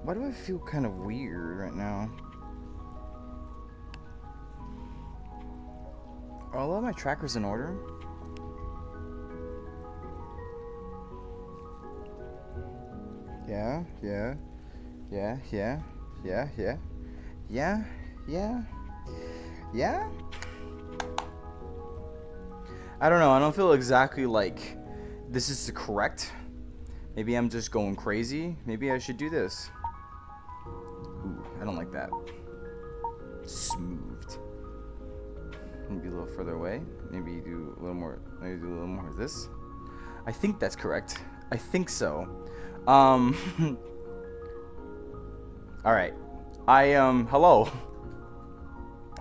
Why do I feel kind of weird right now? Are all of my trackers in order? Yeah, yeah, yeah, yeah, yeah, yeah, yeah, yeah, yeah. I don't know. I don't feel exactly like this is the correct. Maybe I'm just going crazy. Maybe I should do this. Ooh, I don't like that. Smoothed. Maybe a little further away. Maybe do a little more. Maybe do a little more of this. I think that's correct. I think so. All right. Hello.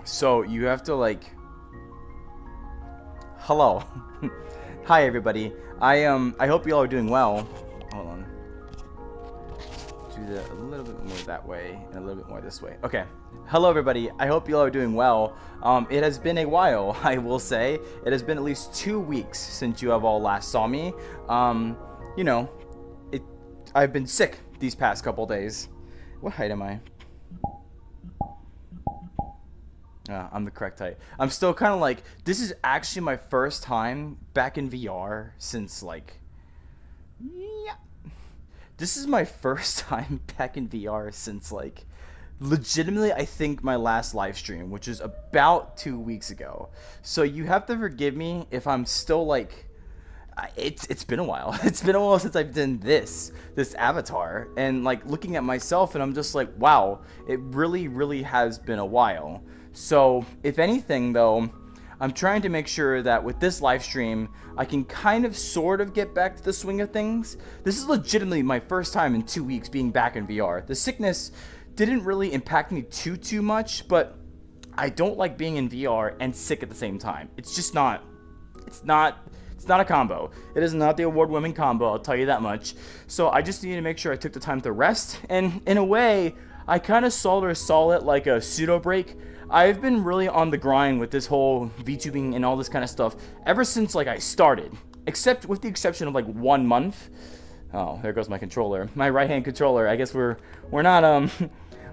So you have to like. Hello. Hi everybody. I hope you all are doing well. Hold on. Do that a little bit more that way and a little bit more this way. Okay. Hello everybody. I hope you all are doing well. It has been a while, I will say. It has been at least 2 weeks since you have all last saw me. You know, I've been sick these past couple days. What height am I? I'm the correct height. I'm still kind of like, this is actually my first time back in VR since like, yeah. This is my first time back in VR since like, legitimately I think my last live stream, which is about 2 weeks ago. So you have to forgive me if I'm still like, it's been a while. It's been a while since I've done this avatar, and like looking at myself and I'm just like, wow, it really has been a while. So if anything though, I'm trying to make sure that with this live stream I can kind of sort of get back to the swing of things. This is legitimately my first time in 2 weeks being back in VR. The sickness didn't really impact me too much, but I don't like being in VR and sick at the same time. It's just not, it's not a combo. It is not the award-winning combo, I'll tell you that much. So I just needed to make sure I took the time to rest. And in a way, I kind of saw it like a pseudo break. I've been really on the grind with this whole VTubing and all this kind of stuff ever since like I started. Except with the exception of like 1 month. Oh, there goes my controller. My right-hand controller. I guess we're not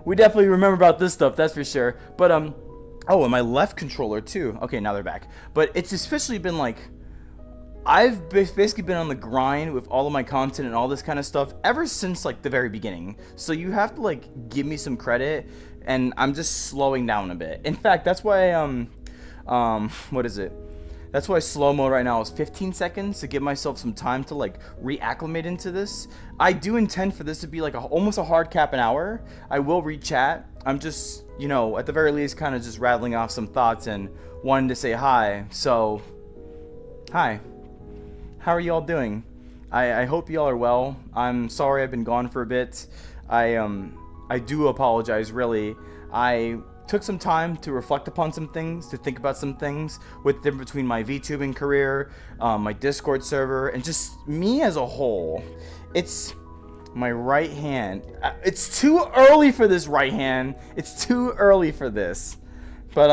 we definitely remember about this stuff, that's for sure. But oh, and my left controller too. Okay, now they're back. But it's especially been like, I've basically been on the grind with all of my content and all this kind of stuff ever since like the very beginning. So you have to like give me some credit, and I'm just slowing down a bit. In fact, that's why what is it? That's why slow mode right now is 15 seconds to give myself some time to like reacclimate into this. I do intend for this to be like almost a hard cap an hour. I will read chat. I'm just, you know, at the very least kind of just rattling off some thoughts and wanting to say hi. So, hi. How are you all doing? I hope you all are well. I'm sorry I've been gone for a bit. I do apologize, really. I took some time to reflect upon some things, to think about some things with the difference between my VTubing career, my Discord server, and just me as a whole. It's my right hand. It's too early for this right hand. It's too early for this. But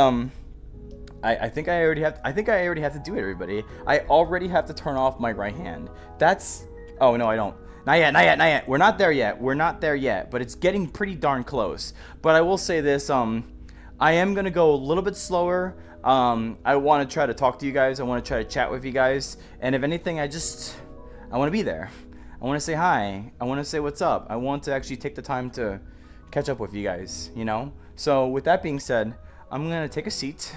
I think I already have to do it, everybody. I already have to turn off my right hand. That's, oh no, I don't. Not yet. We're not there yet, but it's getting pretty darn close. But I will say this, I am gonna go a little bit slower. I want to try to talk to you guys. I want to try to chat with you guys. And if anything, I want to be there. I want to say hi. I want to say what's up. I want to actually take the time to catch up with you guys, you know? So with that being said, I'm gonna take a seat.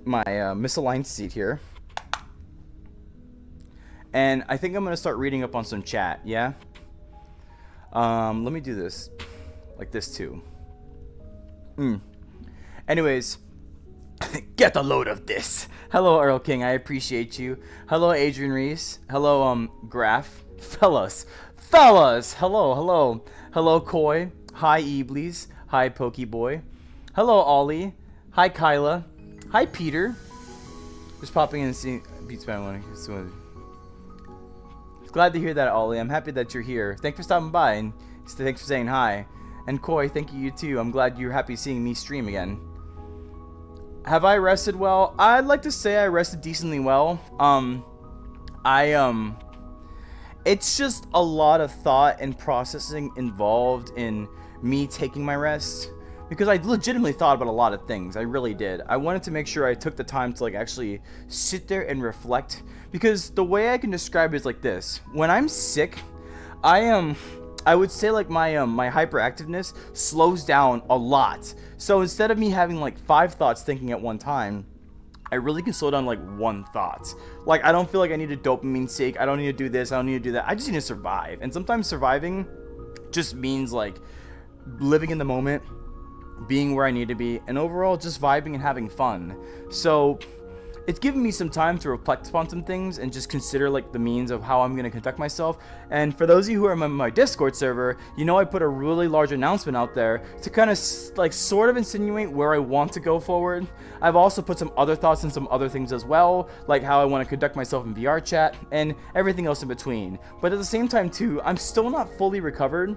My misaligned seat here. And I think I'm going to start reading up on some chat, yeah? Let me do this. Like this too. Anyways, get a load of this. Hello, Earl King, I appreciate you. Hello, Adrian Reese. Hello, Graph. Fellas. Hello. Hello, Koi. Hi, Eblis. Hi, Pokeboy. Hello, Ollie. Hi, Kyla. Hi, Peter. Just popping in and seeing Beats by One. Glad to hear that, Ollie. I'm happy that you're here. Thanks for stopping by, and thanks for saying hi. And Koi, thank you too. I'm glad you're happy seeing me stream again. Have I rested well? I'd like to say I rested decently well. it's just a lot of thought and processing involved in me taking my rest, because I legitimately thought about a lot of things. I really did. I wanted to make sure I took the time to like actually sit there and reflect, because the way I can describe it is like this: when I'm sick, I would say like my hyperactiveness slows down a lot. So instead of me having like 5 thoughts thinking at one time, I really can slow down like 1 thought. Like, I don't feel like I need a dopamine seek. I don't need to do this. I don't need to do that. I just need to survive. And sometimes surviving just means like living in the moment, being where I need to be, and overall just vibing and having fun. So it's given me some time to reflect upon some things and just consider like the means of how I'm going to conduct myself. And for those of you who are on my Discord server, you know I put a really large announcement out there to kind of like sort of insinuate where I want to go forward. I've also put some other thoughts and some other things as well, like how I want to conduct myself in VR chat and everything else in between. But at the same time too, I'm still not fully recovered.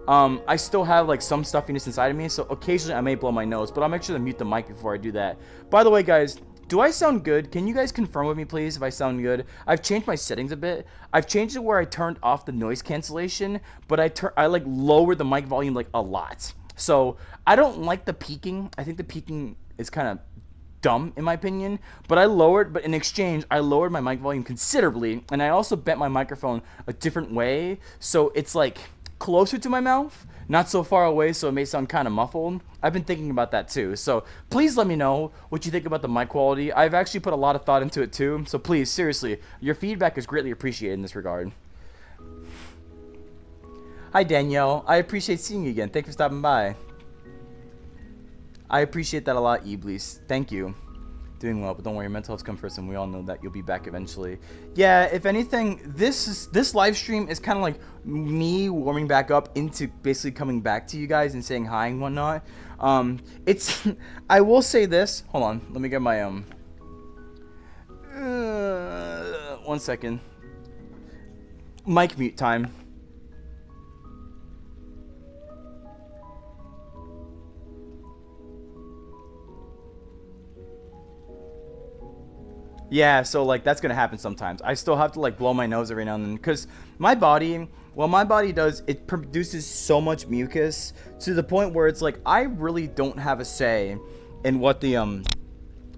I still have like some stuffiness inside of me, so occasionally I may blow my nose, but I'll make sure to mute the mic before I do that. By the way, guys, do I sound good? Can you guys confirm with me, please, if I sound good? I've changed my settings a bit. I've changed it where I turned off the noise cancellation, but I like lowered the mic volume like a lot. So I don't like the peaking. I think the peaking is kind of dumb in my opinion, but in exchange I lowered my mic volume considerably, and I also bent my microphone a different way, so it's like closer to my mouth, not so far away, so it may sound kind of muffled. I've been thinking about that too, so please let me know what you think about the mic quality. I've actually put a lot of thought into it too, so please, seriously, your feedback is greatly appreciated in this regard. Hi Danielle, I appreciate seeing you again. Thanks for stopping by. I appreciate that a lot, Iblis. Thank you. Doing well, but don't worry, mental health comes first, and we all know that you'll be back eventually. Yeah, if anything, this live stream is kind of like me warming back up into basically coming back to you guys and saying hi and whatnot. It's I will say this. Hold on, let me get my 1 second. Mic mute time. Yeah, so like that's gonna happen sometimes. I still have to like blow my nose every now and then, because my body, well, my body does, it produces so much mucus to the point where it's like I really don't have a say in what the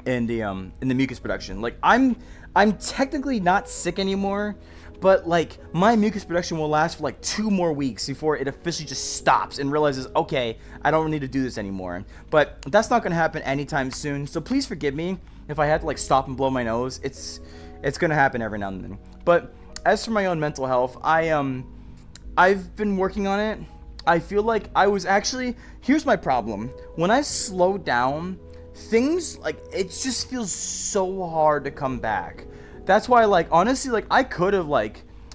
in the mucus production. Like I'm technically not sick anymore, but like my mucus production will last for like 2 more weeks before it officially just stops and realizes, okay, I don't need to do this anymore. But that's not gonna happen anytime soon, so please forgive me if I had to like stop and blow my nose. It's gonna happen every now and then. But as for my own mental health, I've been working on it. I feel like I was actually, here's my problem. When I slow down, things like, it just feels so hard to come back. That's why, like, honestly, like I could have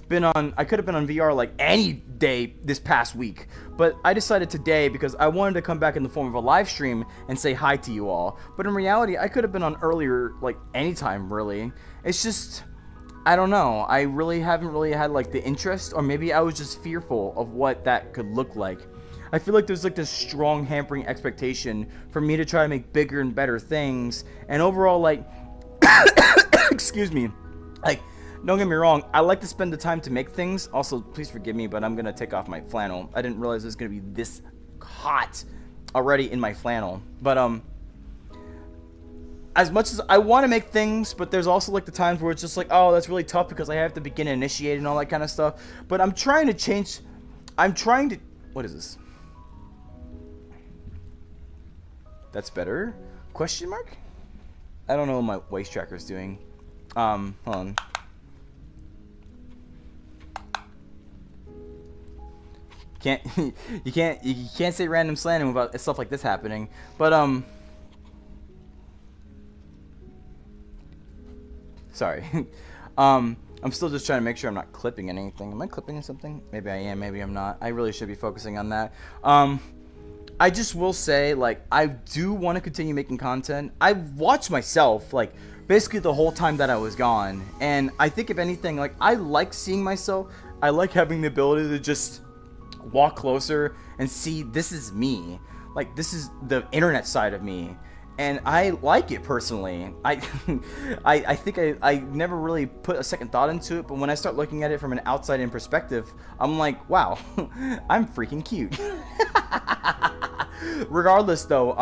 been on VR like any day this past week, but I decided today because I wanted to come back in the form of a live stream and say hi to you all. But in reality, I could have been on earlier, like anytime really. It's just, I don't know. I really haven't really had like the interest, or maybe I was just fearful of what that could look like. I feel like there's like this strong hampering expectation for me to try to make bigger and better things, and overall, like, excuse me, like, don't get me wrong, I like to spend the time to make things. Also, please forgive me, but I'm gonna take off my flannel. I didn't realize it was gonna be this hot already in my flannel. But as much as I want to make things, but there's also like the times where it's just like, oh, that's really tough because I have to begin and initiate and all that kind of stuff. But I'm trying to change. What is this? That's better? Question mark? I don't know what my waist tracker is doing. Hold on. You can't say random slandering without stuff like this happening. But sorry. I'm still just trying to make sure I'm not clipping anything. Am I clipping something? Maybe I am, maybe I'm not. I really should be focusing on that. I just will say, like, I do want to continue making content. I've watched myself, like, basically the whole time that I was gone. And I think if anything, like, I like seeing myself. I like having the ability to just walk closer and see this is me. Like, this is the internet side of me. and I like it personally. I think I never really put a second thought into it, but when I start looking at it from an outside in perspective, I'm like, wow, I'm freaking cute. Regardless, though,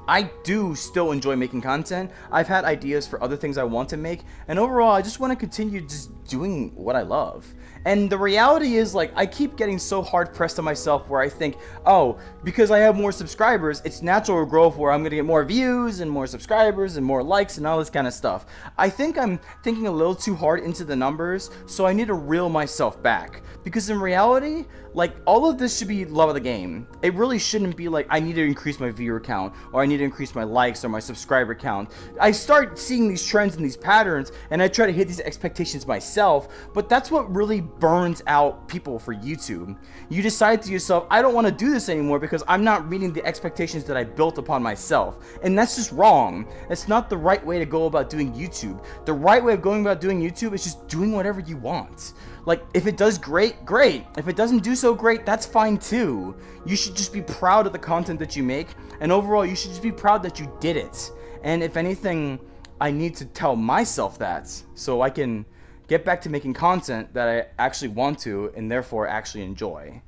I do still enjoy making content. I've had ideas for other things I want to make, and overall, I just want to continue just doing what I love. And the reality is, like, I keep getting so hard pressed on myself where I think, oh, because I have more subscribers, it's natural growth where I'm going to get more views and more subscribers and more likes and all this kind of stuff. I think I'm thinking a little too hard into the numbers, so I need to reel myself back. Because in reality, like, all of this should be love of the game. It really shouldn't be like, I need to increase my viewer count, or I need to increase my likes or my subscriber count. I start seeing these trends and these patterns, and I try to hit these expectations myself, but that's what really burns out people for YouTube. You decide to yourself, I don't want to do this anymore because I'm not meeting the expectations that I built upon myself. And that's just wrong. It's not the right way to go about doing YouTube. The right way of going about doing YouTube is just doing whatever you want. Like, if it does great, great. If it doesn't do so great, that's fine too. You should just be proud of the content that you make, and overall, you should just be proud that you did it. And if anything, I need to tell myself that so I can get back to making content that I actually want to and therefore actually enjoy.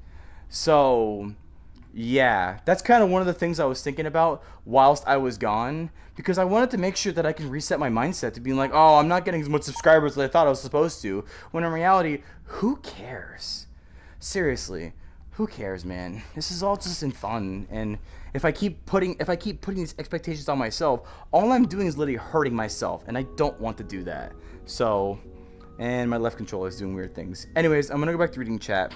So, yeah, that's kind of one of the things I was thinking about whilst I was gone, because I wanted to make sure that I can reset my mindset to being like, oh, I'm not getting as much subscribers as I thought I was supposed to, when in reality, who cares? Seriously, who cares, man? This is all just in fun, and if I keep putting these expectations on myself, all I'm doing is literally hurting myself, and I don't want to do that. So, and my left controller is doing weird things. Anyways, I'm gonna go back to reading chat.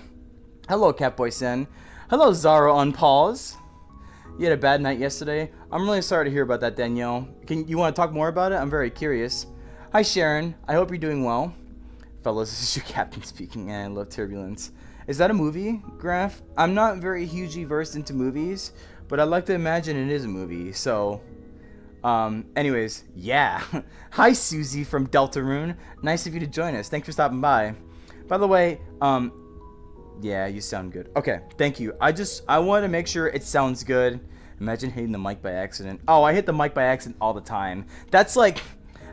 Hello, Catboy Sen. Hello, Zara on pause. You had a bad night yesterday. I'm really sorry to hear about that, Danielle. You want to talk more about it? I'm very curious. Hi, Sharon. I hope you're doing well. Fellas, this is your captain speaking, and I love turbulence. Is that a movie, Graph? I'm not very hugely versed into movies, but I like to imagine it is a movie. So, anyways, yeah. Hi, Susie from Deltarune. Nice of you to join us. Thanks for stopping by. By the way, yeah, you sound good. Okay, thank you. I wanted to make sure it sounds good. Imagine hitting the mic by accident. Oh, I hit the mic by accident all the time. That's like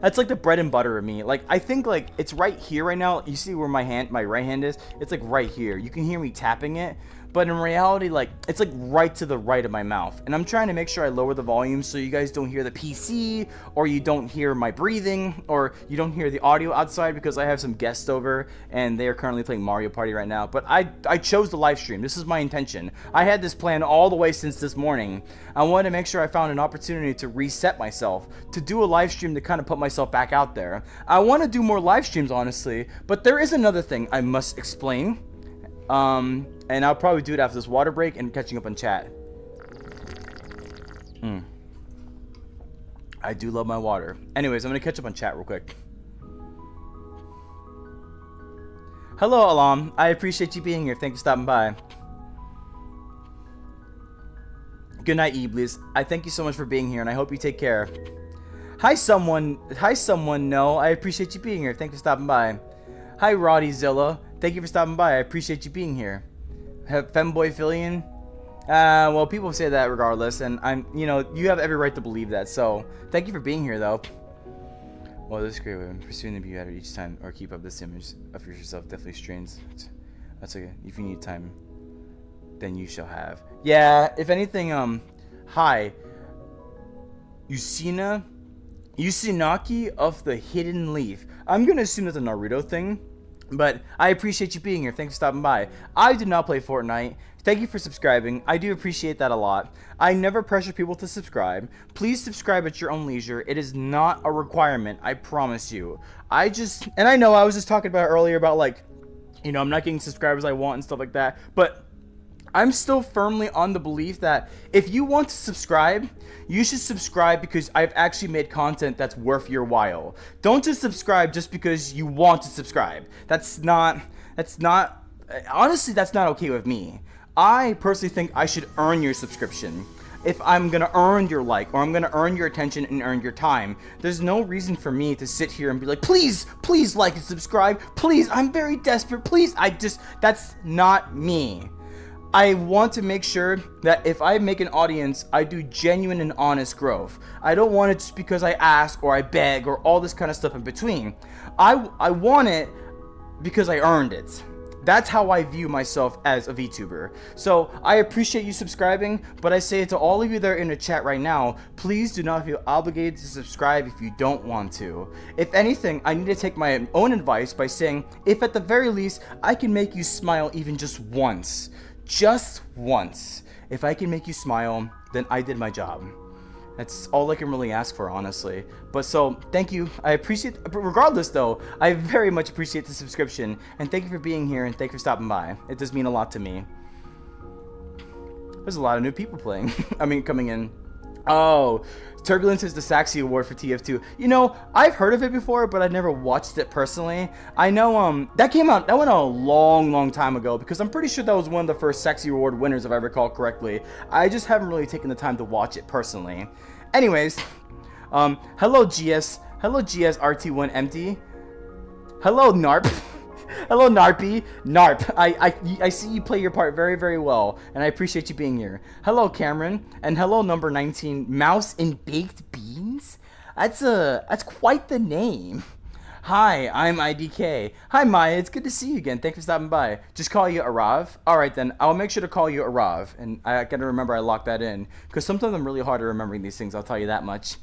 the bread and butter of me. Like, I think, like, it's right here right now. You see where my right hand is? It's like right here. You can hear me tapping it. But in reality, like, it's like right to the right of my mouth. And I'm trying to make sure I lower the volume so you guys don't hear the PC, or you don't hear my breathing, or you don't hear the audio outside, because I have some guests over and they are currently playing Mario Party right now. But I chose the live stream. This is my intention. I had this plan all the way since this morning. I wanted to make sure I found an opportunity to reset myself, to do a live stream to kind of put myself back out there. I want to do more live streams, honestly, but there is another thing I must explain. And I'll probably do it after this water break and catching up on chat. I do love my water. Anyways, I'm gonna catch up on chat real quick. Hello, Alam. I appreciate you being here. Thank you for stopping by. Good night, Iblis. I thank you so much for being here, and I hope you take care. Hi, someone. No, I appreciate you being here. Thank you for stopping by. Hi, Roddy Zilla. Thank you for stopping by. I appreciate you being here. Femboy Fillion? Well, people say that regardless, and you have every right to believe that, so thank you for being here, though. Well, this is great way. Pursuing to be better each time, or keep up this image of yourself definitely strains. That's okay. If you need time, then you shall have. Yeah, if anything, hi. Usinaki of the Hidden Leaf. I'm gonna assume that's a Naruto thing. But I appreciate you being here. Thanks for stopping by. I do not play Fortnite. Thank you for subscribing. I do appreciate that a lot. I never pressure people to subscribe. Please subscribe at your own leisure. It is not a requirement, I promise you. And I know I was just talking about earlier about, like, I'm not getting subscribers I want and stuff like that. But I'm still firmly on the belief that if you want to subscribe, you should subscribe because I've actually made content that's worth your while. Don't just subscribe just because you want to subscribe. Honestly, that's not okay with me. I personally think I should earn your subscription. If I'm gonna earn your like, or I'm gonna earn your attention and earn your time, there's no reason for me to sit here and be like, please like and subscribe. Please, I'm very desperate. Please, that's not me. I want to make sure that if I make an audience, I do genuine and honest growth. I don't want it just because I ask or I beg or all this kind of stuff in between. I want it because I earned it. That's how I view myself as a VTuber. So I appreciate you subscribing, but I say it to all of you that are in the chat right now, please do not feel obligated to subscribe if you don't want to. If anything, I need to take my own advice by saying, if at the very least, I can make you smile even just once, if I can make you smile, then I did my job. That's all I can really ask for, honestly. But so, thank you. I appreciate, but regardless though, I very much appreciate the subscription. And thank you for being here, and thank you for stopping by. It does mean a lot to me. There's a lot of new people playing. Coming in. Oh, Turbulence is the Saxy Award for TF2. You know, I've heard of it before, but I've never watched it personally. I know that went out a long time ago, because I'm pretty sure that was one of the first Saxy Award winners, if I recall correctly. I just haven't really taken the time to watch it personally. Anyways, hello GS RT1 Empty. Hello Narp. Hello Narpy. Narp. I see you play your part very well, and I appreciate you being here. Hello Cameron, and hello number 19, Mouse and Baked Beans. That's quite the name. Hi, I'm IDK. Hi Maya, it's good to see you again. Thanks for stopping by. Just call you Arav? Alright then, I'll make sure to call you Arav. And I gotta remember I locked that in, because sometimes I'm really hard at remembering these things, I'll tell you that much.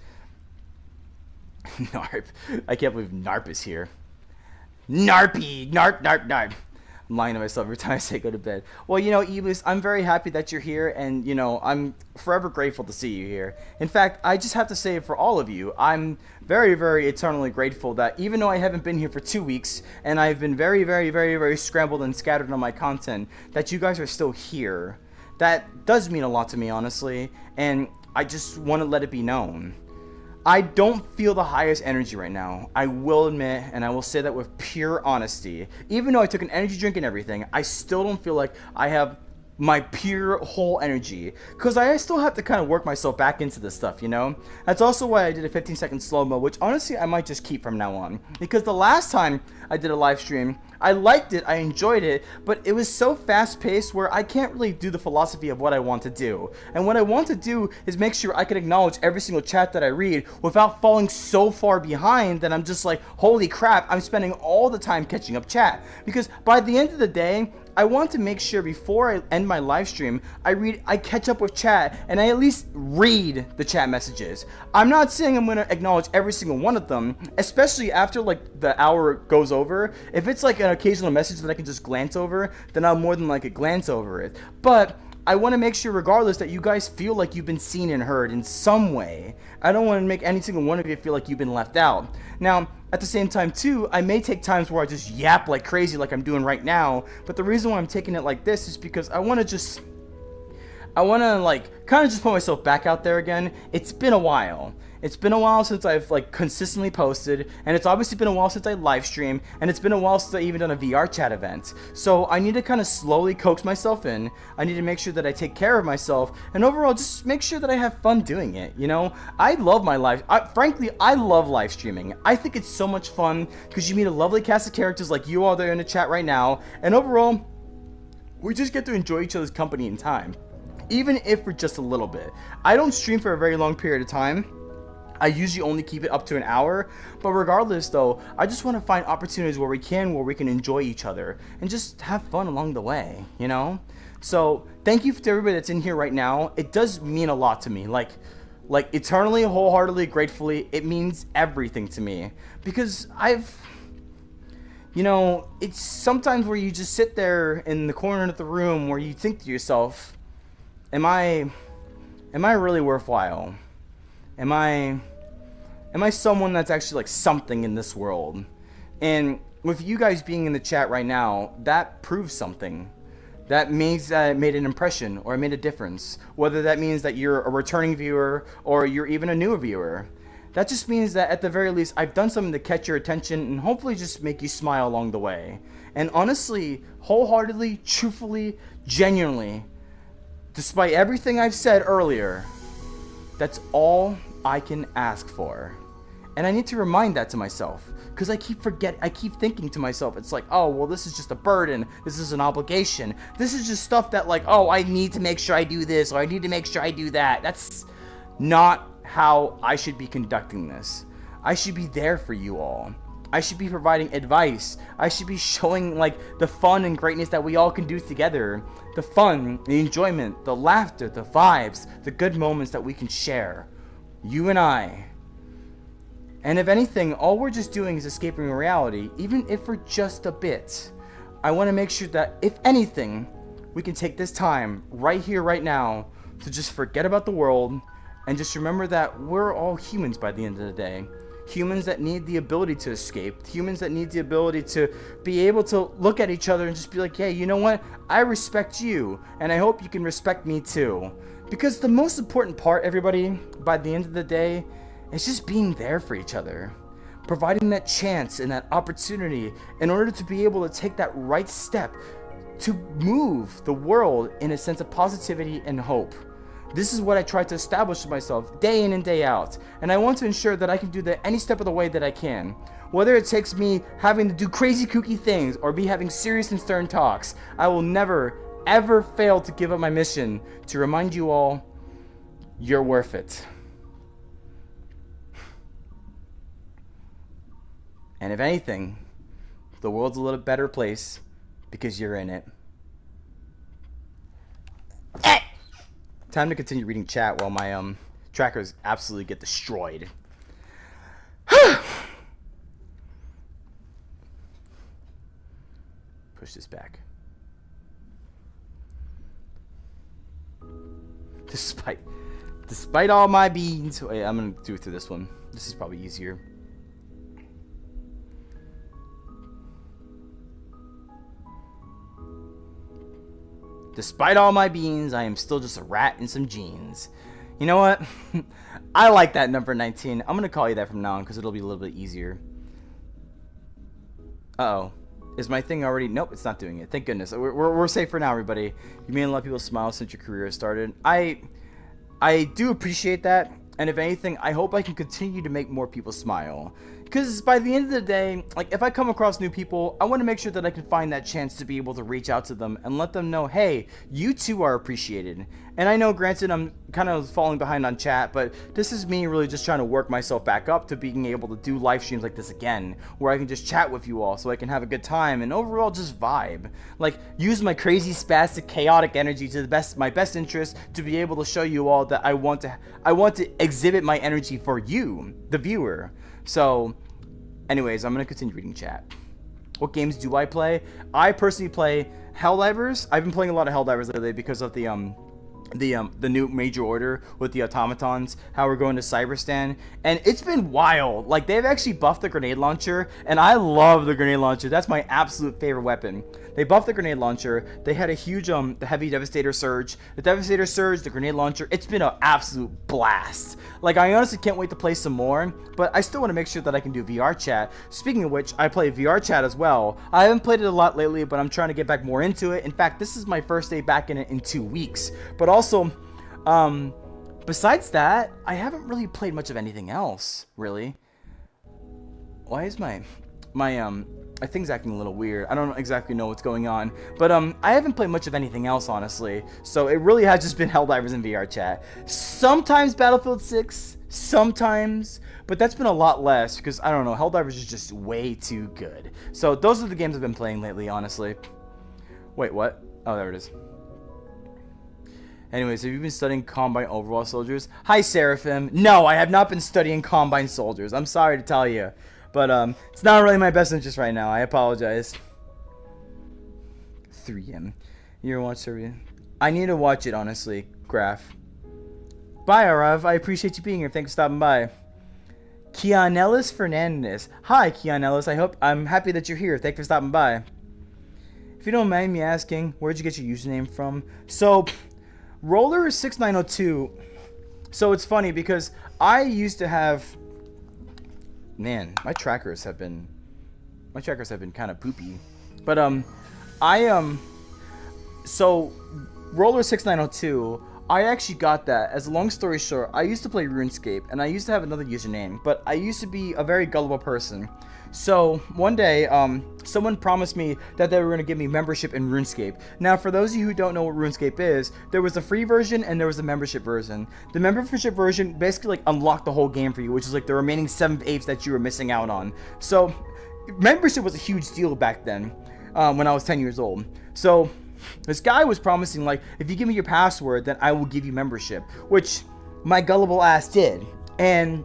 Narp. I can't believe Narp is here. Narpy! Narp. I'm lying to myself every time I say go to bed. Well, you know, Ebus, I'm very happy that you're here, and, you know, I'm forever grateful to see you here. In fact, I just have to say for all of you, I'm very eternally grateful that even though I haven't been here for 2 weeks, and I've been very scrambled and scattered on my content, that you guys are still here. That does mean a lot to me, honestly, and I just want to let it be known. I don't feel the highest energy right now. I will admit, and I will say that with pure honesty. Even though I took an energy drink and everything, I still don't feel like I have my pure whole energy, because I still have to kind of work myself back into this stuff, you know. That's also why I did a 15-second slow-mo, which honestly I might just keep from now on, because the last time I did a live stream, I liked it, I enjoyed it, but it was so fast-paced where I can't really do the philosophy of what I want to do. And what I want to do is make sure I can acknowledge every single chat that I read without falling so far behind that I'm just like, holy crap, I'm spending all the time catching up chat. Because by the end of the day, I want to make sure before I end my live stream, I catch up with chat, and I at least read the chat messages. I'm not saying I'm going to acknowledge every single one of them, especially after like the hour goes over. If it's like an occasional message that I can just glance over, then I'll more than likely glance over it. But I want to make sure regardless that you guys feel like you've been seen and heard in some way. I don't want to make any single one of you feel like you've been left out. Now, at the same time too, I may take times where I just yap like crazy like I'm doing right now, but the reason why I'm taking it like this is because I want to like kind of just put myself back out there again. It's been a while. It's been a while since I've like consistently posted, and it's obviously been a while since I live stream, and it's been a while since I even done a VR chat event. So I need to kind of slowly coax myself in. I need to make sure that I take care of myself, and overall just make sure that I have fun doing it, you know? I love my live, frankly, I love live streaming. I think it's so much fun because you meet a lovely cast of characters like you all there in the chat right now, and overall, we just get to enjoy each other's company and time, even if for just a little bit. I don't stream for a very long period of time. I usually only keep it up to an hour, but regardless though, I just want to find opportunities where we can enjoy each other and just have fun along the way, you know? So thank you to everybody that's in here right now. It does mean a lot to me, like eternally, wholeheartedly, gratefully. It means everything to me, because you know, it's sometimes where you just sit there in the corner of the room where you think to yourself, am I really worthwhile? Am I someone that's actually like something in this world? And with you guys being in the chat right now, that proves something. That means that it made an impression or it made a difference. Whether that means that you're a returning viewer or you're even a newer viewer. That just means that at the very least, I've done something to catch your attention and hopefully just make you smile along the way. And honestly, wholeheartedly, truthfully, genuinely, despite everything I've said earlier, that's all I can ask for. And I need to remind that to myself, because I keep thinking to myself, it's like, oh, well, this is just a burden, this is an obligation, this is just stuff that, like, oh, I need to make sure I do this, or I need to make sure I do that. That's not how I should be conducting this. I should be there for you all. I should be providing advice. I should be showing, like, the fun and greatness that we all can do together. The fun, the enjoyment, the laughter, the vibes, the good moments that we can share. You and I. And if anything, all we're just doing is escaping reality, even if for just a bit. I want to make sure that, if anything, we can take this time, right here, right now, to just forget about the world, and just remember that we're all humans by the end of the day. Humans that need the ability to escape. Humans that need the ability to be able to look at each other and just be like, hey, you know what? I respect you, and I hope you can respect me too. Because the most important part, everybody, by the end of the day, is just being there for each other. Providing that chance and that opportunity in order to be able to take that right step to move the world in a sense of positivity and hope. This is what I try to establish to myself day in and day out. And I want to ensure that I can do that any step of the way that I can. Whether it takes me having to do crazy kooky things or be having serious and stern talks, I will never, ever fail to give up my mission to remind you all, you're worth it. And if anything, the world's a little better place because you're in it. Time to continue reading chat while my trackers absolutely get destroyed. Push this back. Despite all my beans. Wait, I'm gonna do it through this one. This is probably easier. Despite all my beans, I am still just a rat in some jeans. You know what? I like that number 19. I'm going to call you that from now on because it'll be a little bit easier. Uh-oh. Is my thing already... Nope, it's not doing it. Thank goodness. We're safe for now, everybody. You made a lot of people smile since your career started. I do appreciate that. And if anything, I hope I can continue to make more people smile. Because by the end of the day, like, if I come across new people, I want to make sure that I can find that chance to be able to reach out to them and let them know, hey, you too are appreciated. And I know, granted, I'm kind of falling behind on chat, but this is me really just trying to work myself back up to being able to do live streams like this again, where I can just chat with you all so I can have a good time and overall just vibe. Like, use my crazy, spastic, chaotic energy to my best interest to be able to show you all that I want to exhibit my energy for you, the viewer. So, anyways, I'm going to continue reading chat. What games do I play? I personally play Helldivers. I've been playing a lot of Helldivers lately because of the new major order with the automatons, how we're going to Cyberstan, and it's been wild. Like, they've actually buffed the grenade launcher, and I love the grenade launcher. That's my absolute favorite weapon. They buffed the grenade launcher. They had a huge the heavy Devastator Surge, the grenade launcher. It's been an absolute blast. Like, I honestly can't wait to play some more, but I still want to make sure that I can do VR chat. Speaking of which, I play VR chat as well. I haven't played it a lot lately, but I'm trying to get back more into it. In fact, this is my first day back in it in 2 weeks. But also, besides that, I haven't really played much of anything else, really. Why is my thing's acting a little weird? I don't exactly know what's going on, but I haven't played much of anything else, honestly. So it really has just been Helldivers and VR chat. Sometimes Battlefield 6, sometimes, but that's been a lot less because I don't know. Helldivers is just way too good. So those are the games I've been playing lately, honestly. Wait, what? Oh, there it is. Anyways, have you been studying Combine Overwatch Soldiers? Hi, Seraphim. No, I have not been studying Combine Soldiers. I'm sorry to tell you. But it's not really my best interest right now. I apologize. 3M. You ever watch Serbia? I need to watch it, honestly, Graph. Bye, Arav. I appreciate you being here. Thanks for stopping by. Kianelis Fernandez. Hi, Kianelis. I'm happy that you're here. Thanks for stopping by. If you don't mind me asking, where'd you get your username from? So, Roller6902. So it's funny because I used to have... Man, my trackers have been kind of poopy. But so Roller6902, I actually got that. As a long story short, I used to play RuneScape, and I used to have another username, but I used to be a very gullible person. So one day, someone promised me that they were going to give me membership in RuneScape. Now, for those of you who don't know what RuneScape is, there was the free version and there was the membership version. The membership version basically like unlocked the whole game for you, which is like the remaining 7/8 that you were missing out on. So membership was a huge deal back then, when I was 10 years old. So this guy was promising, like, if you give me your password, then I will give you membership, which my gullible ass did. And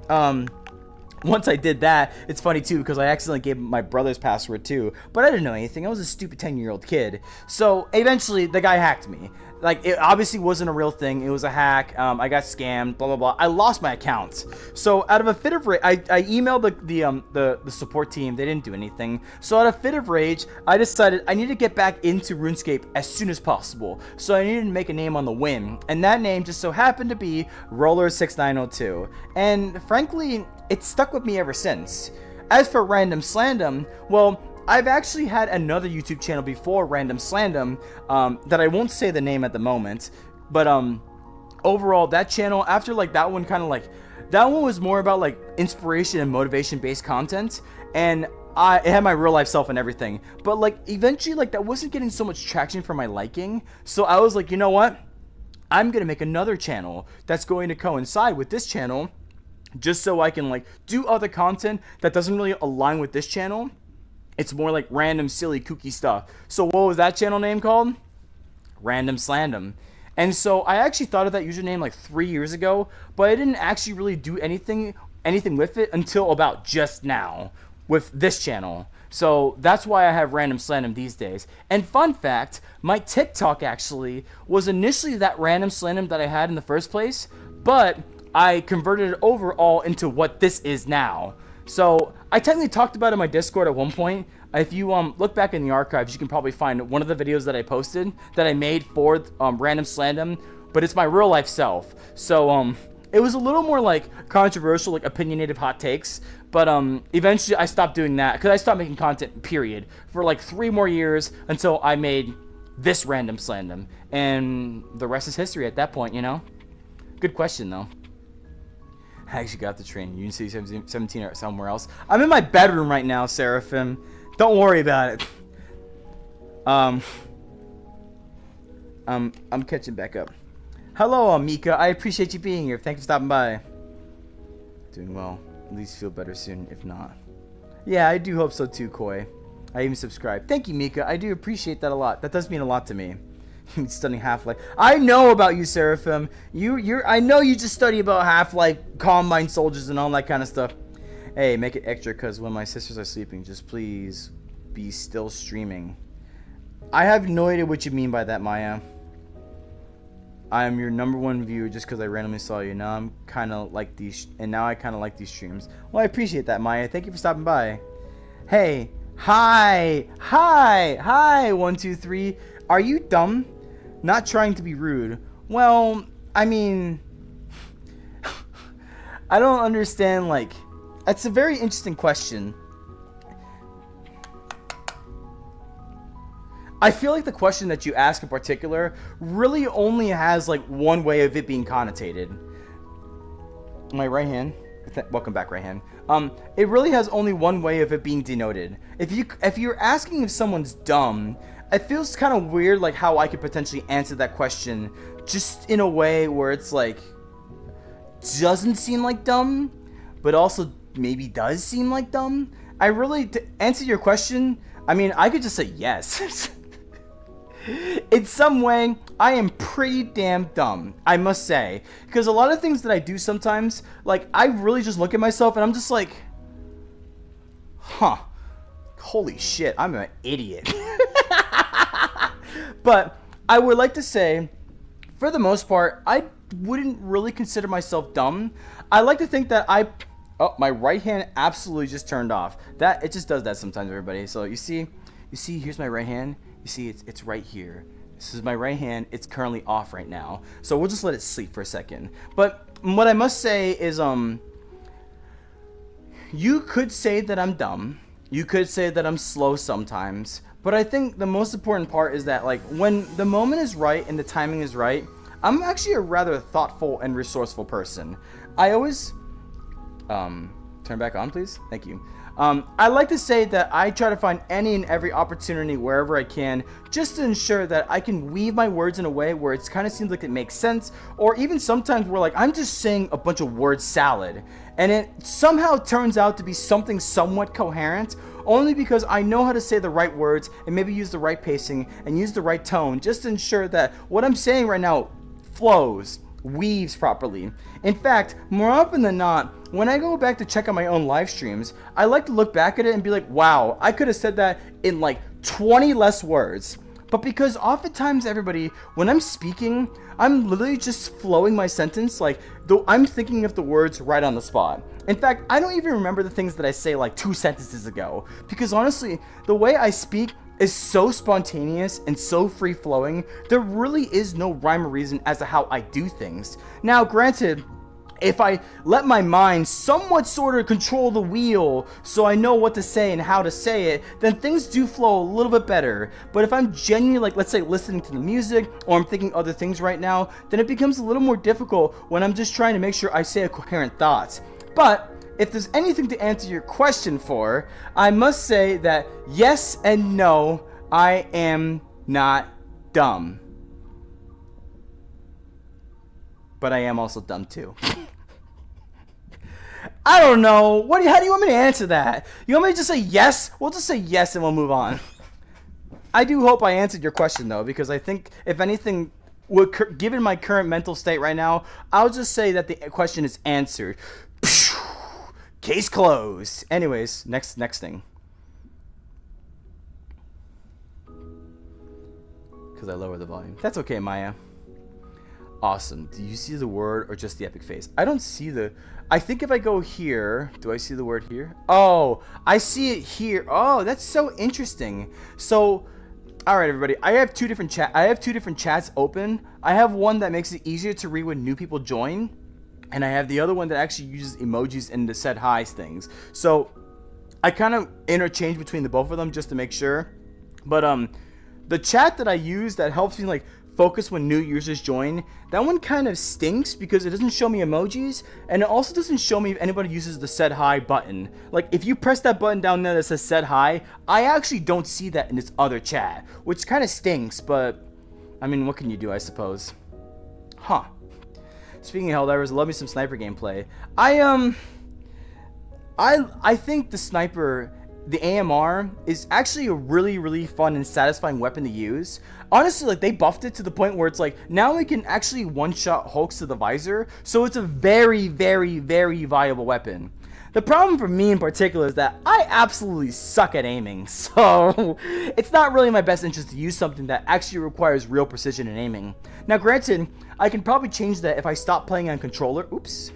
once I did that, it's funny too, because I accidentally gave my brother's password too, but I didn't know anything. I was a stupid 10-year-old kid. So eventually the guy hacked me. Like, it obviously wasn't a real thing. It was a hack. I got scammed, blah, blah, blah. I lost my account. So out of a fit of rage, I emailed the support team. They didn't do anything. So out of fit of rage, I decided I need to get back into RuneScape as soon as possible. So I needed to make a name on the whim. And that name just so happened to be Roller6902. And frankly, it's stuck with me ever since. As for Random Slandom, well, I've actually had another YouTube channel before Random Slandom, that I won't say the name at the moment, but overall that channel, after like that one that one was more about like inspiration and motivation based content, and it had my real life self and everything, but like eventually like that wasn't getting so much traction for my liking, so I was like, you know what, I'm gonna make another channel that's going to coincide with this channel, just so I can like do other content that doesn't really align with this channel. It's more like random, silly, kooky stuff. So what was that channel name called? Random Slandom. And so I actually thought of that username like 3 years ago, but I didn't actually really do anything with it until about just now with this channel. So that's why I have Random Slandom these days. And fun fact, my TikTok actually was initially that Random Slandom that I had in the first place, but I converted it over all into what this is now. So I technically talked about it in my Discord at one point. If you look back in the archives, you can probably find one of the videos that I posted that I made for Random Slandom, but it's my real life self. So it was a little more like controversial, like opinionated hot takes, but eventually I stopped doing that because I stopped making content, period, for like 3 more years until I made this Random Slandom, and the rest is history at that point, you know? Good question though. I actually got the train. You can see 17 or somewhere else. I'm in my bedroom right now, Seraphim. Don't worry about it. I'm catching back up. Hello, Mika. I appreciate you being here. Thanks for stopping by. Doing well. At least feel better soon, if not. Yeah, I do hope so too, Koi. I even subscribed. Thank you, Mika. I do appreciate that a lot. That does mean a lot to me. Studying Half-Life. I know about you, Seraphim. I know you just study about Half-Life, Combine soldiers, and all that kind of stuff. Hey, make it extra, because when my sisters are sleeping, just please be still streaming. I have no idea what you mean by that, Maya. I am your #1 viewer just because I randomly saw you. Now I'm kind of like these, and now I kind of like these streams. Well, I appreciate that, Maya. Thank you for stopping by. Hey, hi, 1, 2, 3. Are you dumb? Not trying to be rude. Well, I mean, I don't understand, like, that's a very interesting question. I feel like the question that you ask in particular really only has, like, one way of it being connotated. My right hand. Welcome back, right hand. It really has only one way of it being denoted. If you're asking if someone's dumb, it feels kind of weird, like how I could potentially answer that question just in a way where it's like doesn't seem like dumb, but also maybe does seem like dumb. To answer your question, I mean, I could just say yes. In some way, I am pretty damn dumb, I must say, because a lot of things that I do sometimes, like, I really just look at myself and I'm just like, huh, holy shit, I'm an idiot. But I would like to say, for the most part, I wouldn't really consider myself dumb. I like to think that oh, my right hand absolutely just turned off. It just does that sometimes, everybody. So you see, here's my right hand. You see, it's right here. This is my right hand. It's currently off right now. So we'll just let it sleep for a second. But what I must say is, you could say that I'm dumb. You could say that I'm slow sometimes. But I think the most important part is that, like, when the moment is right and the timing is right, I'm actually a rather thoughtful and resourceful person. I always turn back on, please. Thank you. I like to say that I try to find any and every opportunity wherever I can, just to ensure that I can weave my words in a way where it kind of seems like it makes sense, or even sometimes where like I'm just saying a bunch of word salad, and it somehow turns out to be something somewhat coherent, only because I know how to say the right words and maybe use the right pacing and use the right tone, just to ensure that what I'm saying right now flows, weaves properly. In fact, more often than not, when I go back to check out my own live streams, I like to look back at it and be like, wow, I could have said that in like 20 less words. But because oftentimes, everybody, when I'm speaking, I'm literally just flowing my sentence, like though I'm thinking of the words right on the spot. In fact, I don't even remember the things that I say like 2 sentences ago, because honestly, the way I speak is so spontaneous and so free-flowing, there really is no rhyme or reason as to how I do things. Now, granted, if I let my mind somewhat sort of control the wheel so I know what to say and how to say it, then things do flow a little bit better. But if I'm genuinely, like, let's say listening to the music, or I'm thinking other things right now, then it becomes a little more difficult when I'm just trying to make sure I say a coherent thought. But if there's anything to answer your question for, I must say that yes and no, I am not dumb. But I am also dumb too. I don't know. How do you want me to answer that? You want me to just say yes? We'll just say yes and we'll move on. I do hope I answered your question though, because I think if anything, given my current mental state right now, I'll just say that the question is answered. Case closed. Anyways, next thing. Because I lowered the volume. That's okay, Maya. Awesome. Do you see the word or just the epic face? I don't see the... I think if I go here... Do I see the word here? Oh, I see it here. Oh, that's so interesting. So, alright everybody. I have two different chats open. I have one that makes it easier to read when new people join. And I have the other one that actually uses emojis and the said hi things. So, I kind of interchange between the both of them just to make sure. But, the chat that I use that helps me, like, focus when new users join, that one kind of stinks because it doesn't show me emojis, and it also doesn't show me if anybody uses the said hi button. Like, if you press that button down there that says said hi, I actually don't see that in this other chat, which kind of stinks, but I mean, what can you do, I suppose? Huh. Speaking of Helldivers, love me some sniper gameplay. I think the sniper, the AMR, is actually a really fun and satisfying weapon to use. Honestly, like, they buffed it to the point where it's like, now we can actually one-shot Hulks to the visor, so it's a very viable weapon. The problem for me in particular is that I absolutely suck at aiming, so it's not really in my best interest to use something that actually requires real precision in aiming. Now granted, I can probably change that if I stop playing on controller. Oops.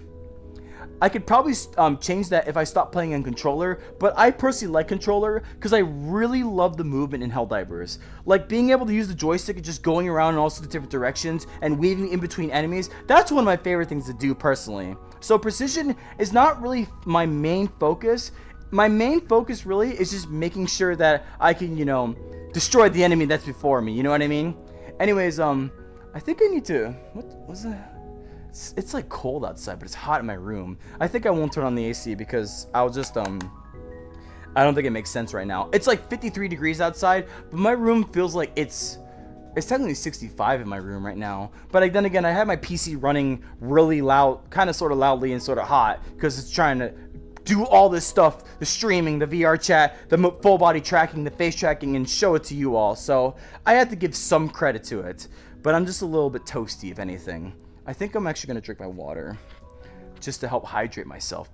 I could probably change that if I stop playing on controller, but I personally like controller because I really love the movement in Helldivers. Like, being able to use the joystick and just going around in all sorts of different directions and weaving in between enemies, that's one of my favorite things to do personally. So precision is not really my main focus. My main focus really is just making sure that I can, you know, destroy the enemy that's before me, you know what I mean? Anyways, I think I need to, what was that? It's like cold outside, but it's hot in my room. I think I won't turn on the AC because I'll just, I don't think it makes sense right now. It's like 53 degrees outside, but my room feels like it's technically 65 in my room right now. But like, then again, I have my PC running really loud, kind of sort of loudly and sort of hot because it's trying to do all this stuff, the streaming, the VR chat, the full body tracking, the face tracking, and show it to you all. So I have to give some credit to it, but I'm just a little bit toasty, if anything. I think I'm actually going to drink my water just to help hydrate myself.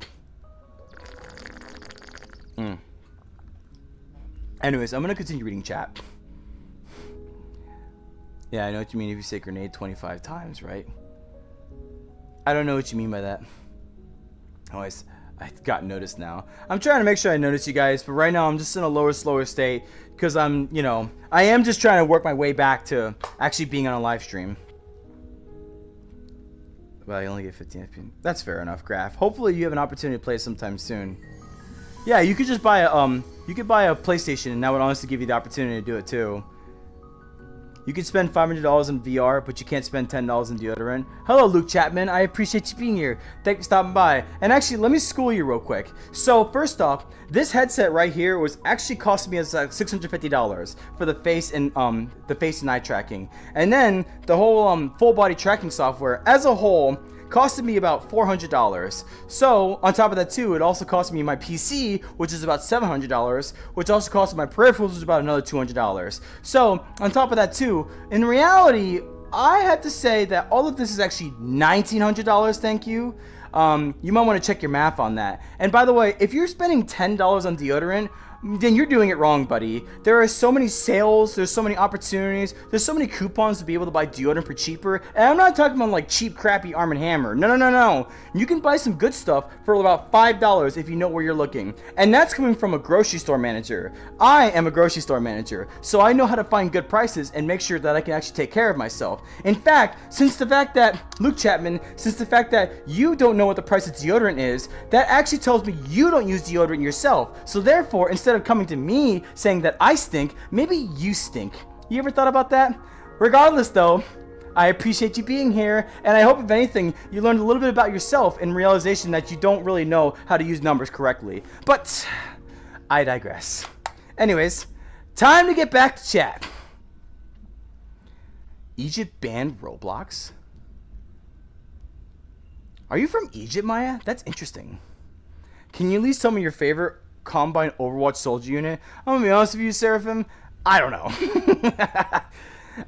Anyways, I'm going to continue reading chat. Yeah, I know what you mean if you say grenade 25 times, right? I don't know what you mean by that. Anyways, I got noticed now. I'm trying to make sure I notice you guys, but right now I'm just in a lower, slower state because I'm, you know, I am just trying to work my way back to actually being on a live stream. Well, I only get 15 FPS. That's fair enough, Graph. Hopefully you have an opportunity to play sometime soon. Yeah, you could just buy a you could buy a PlayStation, and that would honestly give you the opportunity to do it too. You can spend $500 in VR, but you can't spend $10 in deodorant. Hello, Luke Chapman. I appreciate you being here. Thank you for stopping by. And actually, let me school you real quick. So, first off, this headset right here was actually costing me $650 for the face and eye tracking. And then the whole full body tracking software as a whole costed me about $400. So on top of that too, it also cost me my PC, which is about $700, which also cost my peripherals, which is about another $200. So on top of that too, in reality, I have to say that all of this is actually $1,900. Thank you. You might want to check your math on that. And by the way, if you're spending $10 on deodorant, then you're doing it wrong, buddy. There are so many sales, there's so many opportunities, there's so many coupons to be able to buy deodorant for cheaper. And I'm not talking about like cheap, crappy Arm & Hammer. No. You can buy some good stuff for about $5 if you know where you're looking. And that's coming from a grocery store manager. I am a grocery store manager, so I know how to find good prices and make sure that I can actually take care of myself. In fact, since the fact that you don't know what the price of deodorant is, that actually tells me you don't use deodorant yourself. So therefore, instead of coming to me saying that I stink, maybe you stink. You ever thought about that? Regardless though, I appreciate you being here, and I hope if anything you learned a little bit about yourself in realization that you don't really know how to use numbers correctly. But I digress. Anyways, time to get back to chat. Egypt banned Roblox? Are you from Egypt, Maya? That's interesting. Can you at least tell me your favorite Combine Overwatch soldier unit? I'm gonna be honest with you, Seraphim, I don't know.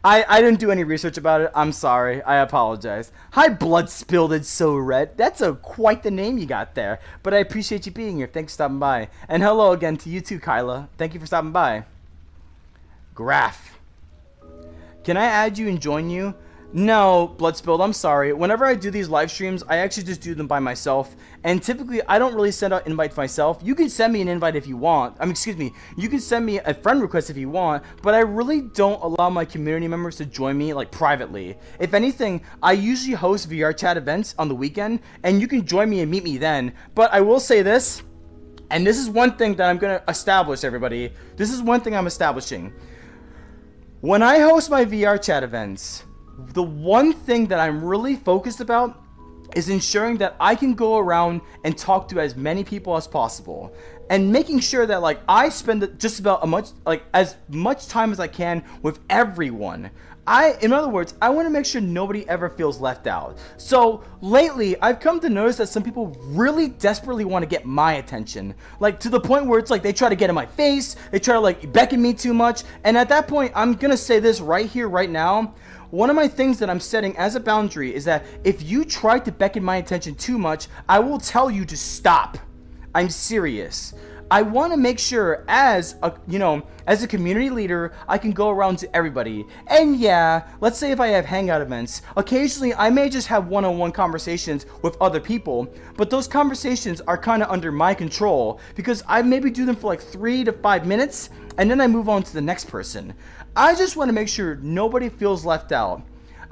I didn't do any research about it. I'm sorry. I apologize. Hi, Blood Spilled It's So Red. That's quite the name you got there. But I appreciate you being here. Thanks for stopping by. And hello again to you too, Kyla. Thank you for stopping by. Graph. Can I add you and join you? No, Bloodspilled, I'm sorry. Whenever I do these live streams, I actually just do them by myself. And typically, I don't really send out invites myself. You can send me an invite if you want. You can send me a friend request if you want. But I really don't allow my community members to join me, like, privately. If anything, I usually host VR chat events on the weekend. And you can join me and meet me then. But I will say this. And this is one thing that I'm going to establish, everybody. This is one thing I'm establishing. When I host my VR chat events, the one thing that I'm really focused about is ensuring that I can go around and talk to as many people as possible, and making sure that like I spend just about as much time as I can with everyone. In other words, I want to make sure nobody ever feels left out. So lately, I've come to notice that some people really desperately want to get my attention, like to the point where it's like they try to get in my face, they try to like beckon me too much, and at that point, I'm gonna say this right here, right now. One of my things that I'm setting as a boundary is that if you try to beckon my attention too much, I will tell you to stop. I'm serious. I want to make sure as a community leader, I can go around to everybody. And yeah, let's say if I have hangout events, occasionally I may just have one-on-one conversations with other people, but those conversations are kind of under my control because I maybe do them for like 3 to 5 minutes and then I move on to the next person. I just want to make sure nobody feels left out.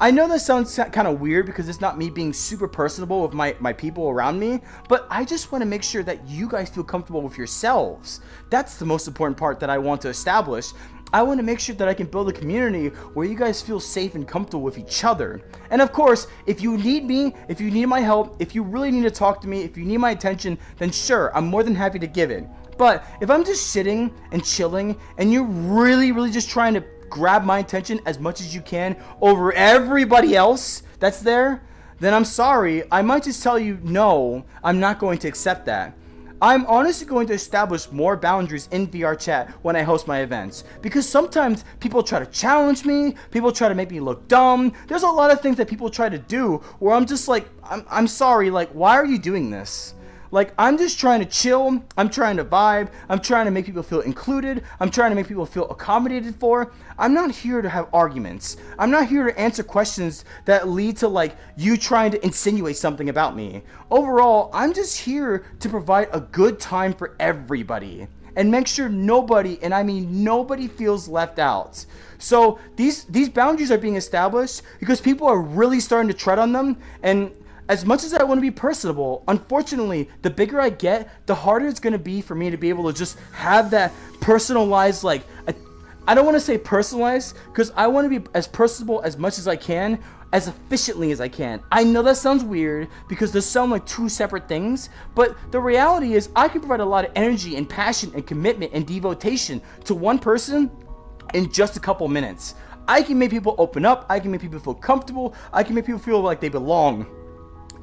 I know that sounds kind of weird because it's not me being super personable with my people around me, but I just want to make sure that you guys feel comfortable with yourselves. That's the most important part that I want to establish. I want to make sure that I can build a community where you guys feel safe and comfortable with each other. And of course, if you need me, if you need my help, if you really need to talk to me, if you need my attention, then sure, I'm more than happy to give it. But if I'm just sitting and chilling and you're really just trying to grab my attention as much as you can over everybody else that's there, then I'm sorry, I might just tell you no, I'm not going to accept that. I'm honestly going to establish more boundaries in VR chat when I host my events, because sometimes people try to challenge me, people try to make me look dumb. There's a lot of things that people try to do where I'm just like, I'm sorry, like, why are you doing this? Like, I'm just trying to chill, I'm trying to vibe, I'm trying to make people feel included, I'm trying to make people feel accommodated for. I'm not here to have arguments. I'm not here to answer questions that lead to, like, you trying to insinuate something about me. Overall, I'm just here to provide a good time for everybody and make sure nobody, and I mean nobody, feels left out. So these boundaries are being established because people are really starting to tread on them, and as much as I want to be personable, unfortunately, the bigger I get, the harder it's going to be for me to be able to just have that personalized, like, I don't want to say personalized because I want to be as personable as much as I can, as efficiently as I can. I know that sounds weird because those sound like two separate things, but the reality is I can provide a lot of energy and passion and commitment and devotion to one person in just a couple minutes. I can make people open up, I can make people feel comfortable, I can make people feel like they belong.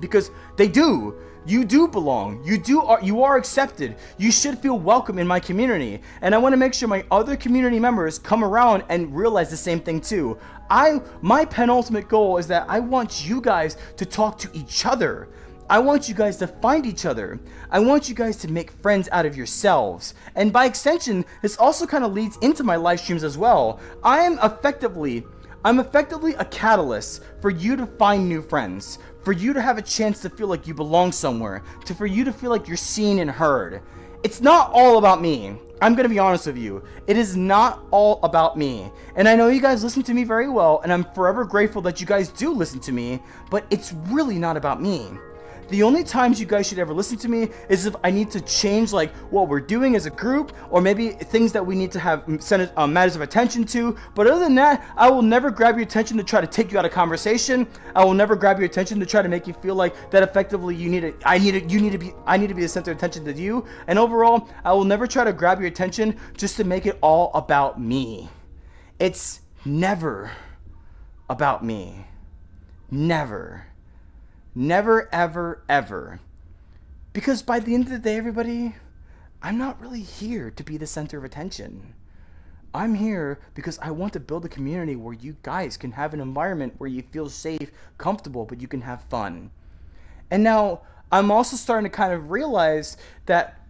Because they do. You do belong. You are accepted. You should feel welcome in my community. And I want to make sure my other community members come around and realize the same thing too. My penultimate goal is that I want you guys to talk to each other. I want you guys to find each other. I want you guys to make friends out of yourselves. And by extension, this also kind of leads into my live streams as well. I'm effectively a catalyst for you to find new friends, for you to have a chance to feel like you belong somewhere, for you to feel like you're seen and heard. It's not all about me. I'm going to be honest with you. It is not all about me. And I know you guys listen to me very well, and I'm forever grateful that you guys do listen to me, but it's really not about me. The only times you guys should ever listen to me is if I need to change like what we're doing as a group, or maybe things that we need to have send matters of attention to. But other than that, I will never grab your attention to try to take you out of conversation. I will never grab your attention to try to make you feel like that effectively I need to be the center of attention to you. And overall, I will never try to grab your attention just to make it all about me. It's never about me. Never. Never, ever, ever. Because by the end of the day, everybody, I'm not really here to be the center of attention. I'm here because I want to build a community where you guys can have an environment where you feel safe, comfortable, but you can have fun. And now, I'm also starting to kind of realize that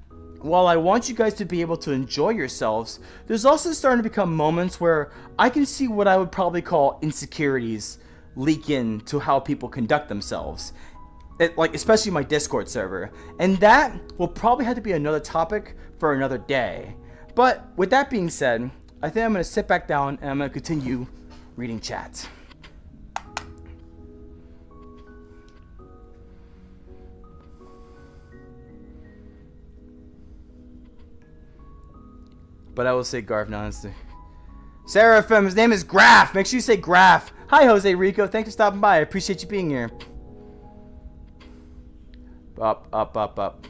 while I want you guys to be able to enjoy yourselves, there's also starting to become moments where I can see what I would probably call insecurities leak into how people conduct themselves, like especially my Discord server, and that will probably have to be another topic for another day. But with that being said, I think I'm going to sit back down and I'm going to continue reading chat. But I will say Garf honestly. Seraphim, his name is Graph. Make sure you say Graph. Hi, Jose Rico. Thanks for stopping by. I appreciate you being here. Up, up, up, up.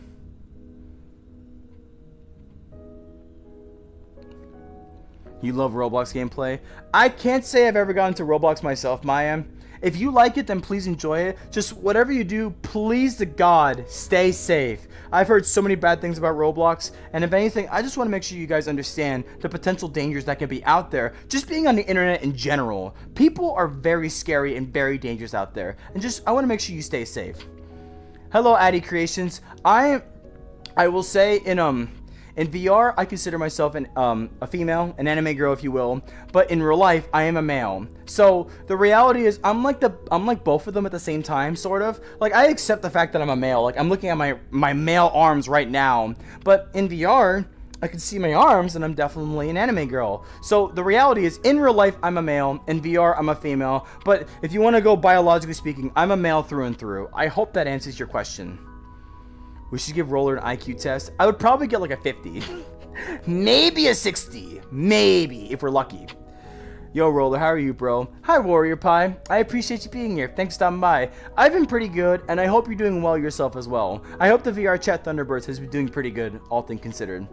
You love Roblox gameplay? I can't say I've ever gotten to Roblox myself, Maya. If you like it, then please enjoy it. Just whatever you do, please to God, stay safe. I've heard so many bad things about Roblox, and if anything, I just want to make sure you guys understand the potential dangers that can be out there. Just being on the internet in general. People are very scary and very dangerous out there. And I want to make sure you stay safe. Hello, Addy Creations. I will say in VR, I consider myself a female, an anime girl, if you will. But in real life, I am a male. So the reality is, I'm like both of them at the same time, sort of. Like I accept the fact that I'm a male. Like I'm looking at my male arms right now. But in VR, I can see my arms, and I'm definitely an anime girl. So the reality is, in real life, I'm a male. In VR, I'm a female. But if you want to go biologically speaking, I'm a male through and through. I hope that answers your question. We should give Roller an IQ test. I would probably get like a 50. Maybe a 60. Maybe, if we're lucky. Yo, Roller, how are you, bro? Hi, Warrior Pie. I appreciate you being here. Thanks for stopping by. I've been pretty good, and I hope you're doing well yourself as well. I hope the VR chat Thunderbirds has been doing pretty good, all things considered.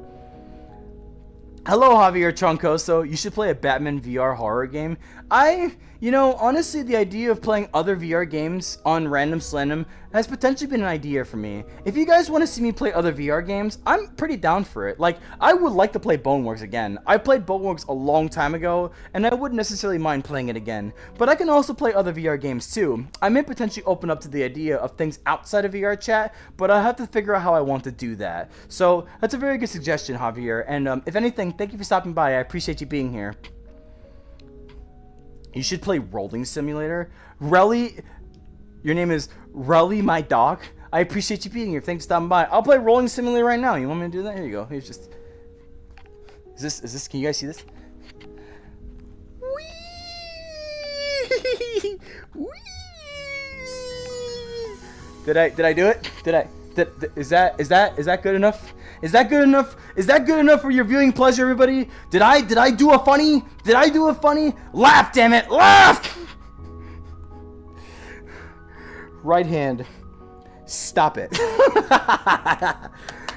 Hello, Javier Troncoso. You should play a Batman VR horror game. Honestly, the idea of playing other VR games on Random Slandom has potentially been an idea for me. If you guys want to see me play other VR games, I'm pretty down for it. Like, I would like to play Boneworks again. I played Boneworks a long time ago, and I wouldn't necessarily mind playing it again. But I can also play other VR games too. I may potentially open up to the idea of things outside of VR chat, but I have to figure out how I want to do that. So, that's a very good suggestion, Javier. And if anything, thank you for stopping by. I appreciate you being here. You should play Rolling Simulator. Relly, your name is Relly, my dog. I appreciate you being here. Thanks for stopping by. I'll play Rolling Simulator right now. You want me to do that? Here you go. Here's just. Is this? Can you guys see this? Whee! Whee! Did I do it? Did Is that good enough? Is that good enough? Is that good enough for your viewing pleasure, everybody? Did I do a funny? Did I do a funny? Laugh, damn it, laugh! Right hand. Stop it.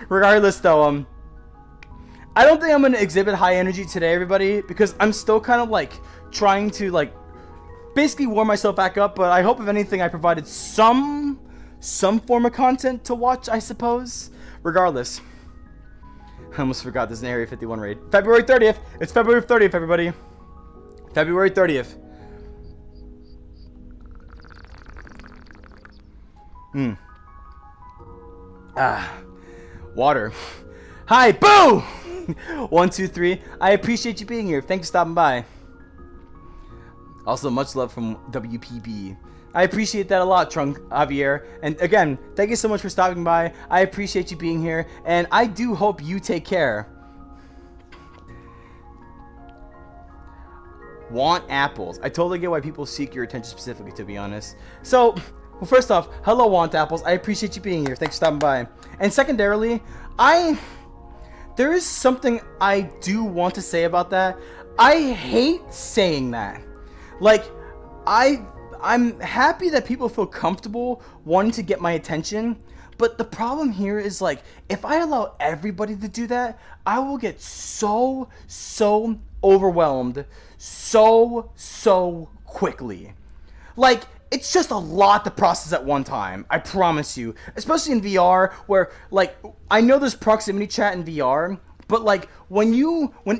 Regardless, though, I don't think I'm gonna exhibit high energy today, everybody, because I'm still kind of like trying to like basically warm myself back up. But I hope, if anything, I provided some form of content to watch, I suppose. Regardless, I almost forgot there's an Area 51 raid. February 30th. It's February 30th, everybody. February 30th. Water. Hi, boo! 1, 2, 3. I appreciate you being here. Thanks for stopping by. Also, much love from WPB. I appreciate that a lot, Trunk Javier. And again, thank you so much for stopping by. I appreciate you being here, and I do hope you take care. Want apples. I totally get why people seek your attention specifically, to be honest. So, well, first off, hello, Want apples. I appreciate you being here. Thanks for stopping by. And secondarily, there is something I do want to say about that. I hate saying that. Like, I'm happy that people feel comfortable wanting to get my attention, but the problem here is, like, if I allow everybody to do that, I will get so overwhelmed so quickly. Like, it's just a lot to process at one time, I promise you. Especially in VR, where, like, I know there's proximity chat in VR, but, like, when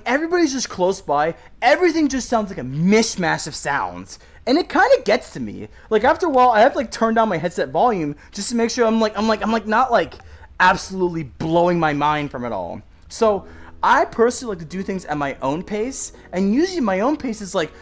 everybody's just close by, everything just sounds like a mishmash of sounds. And it kind of gets to me. Like, after a while, I have to, like, turn down my headset volume just to make sure I'm not, like, absolutely blowing my mind from it all. So, I personally like to do things at my own pace, and usually my own pace is, like,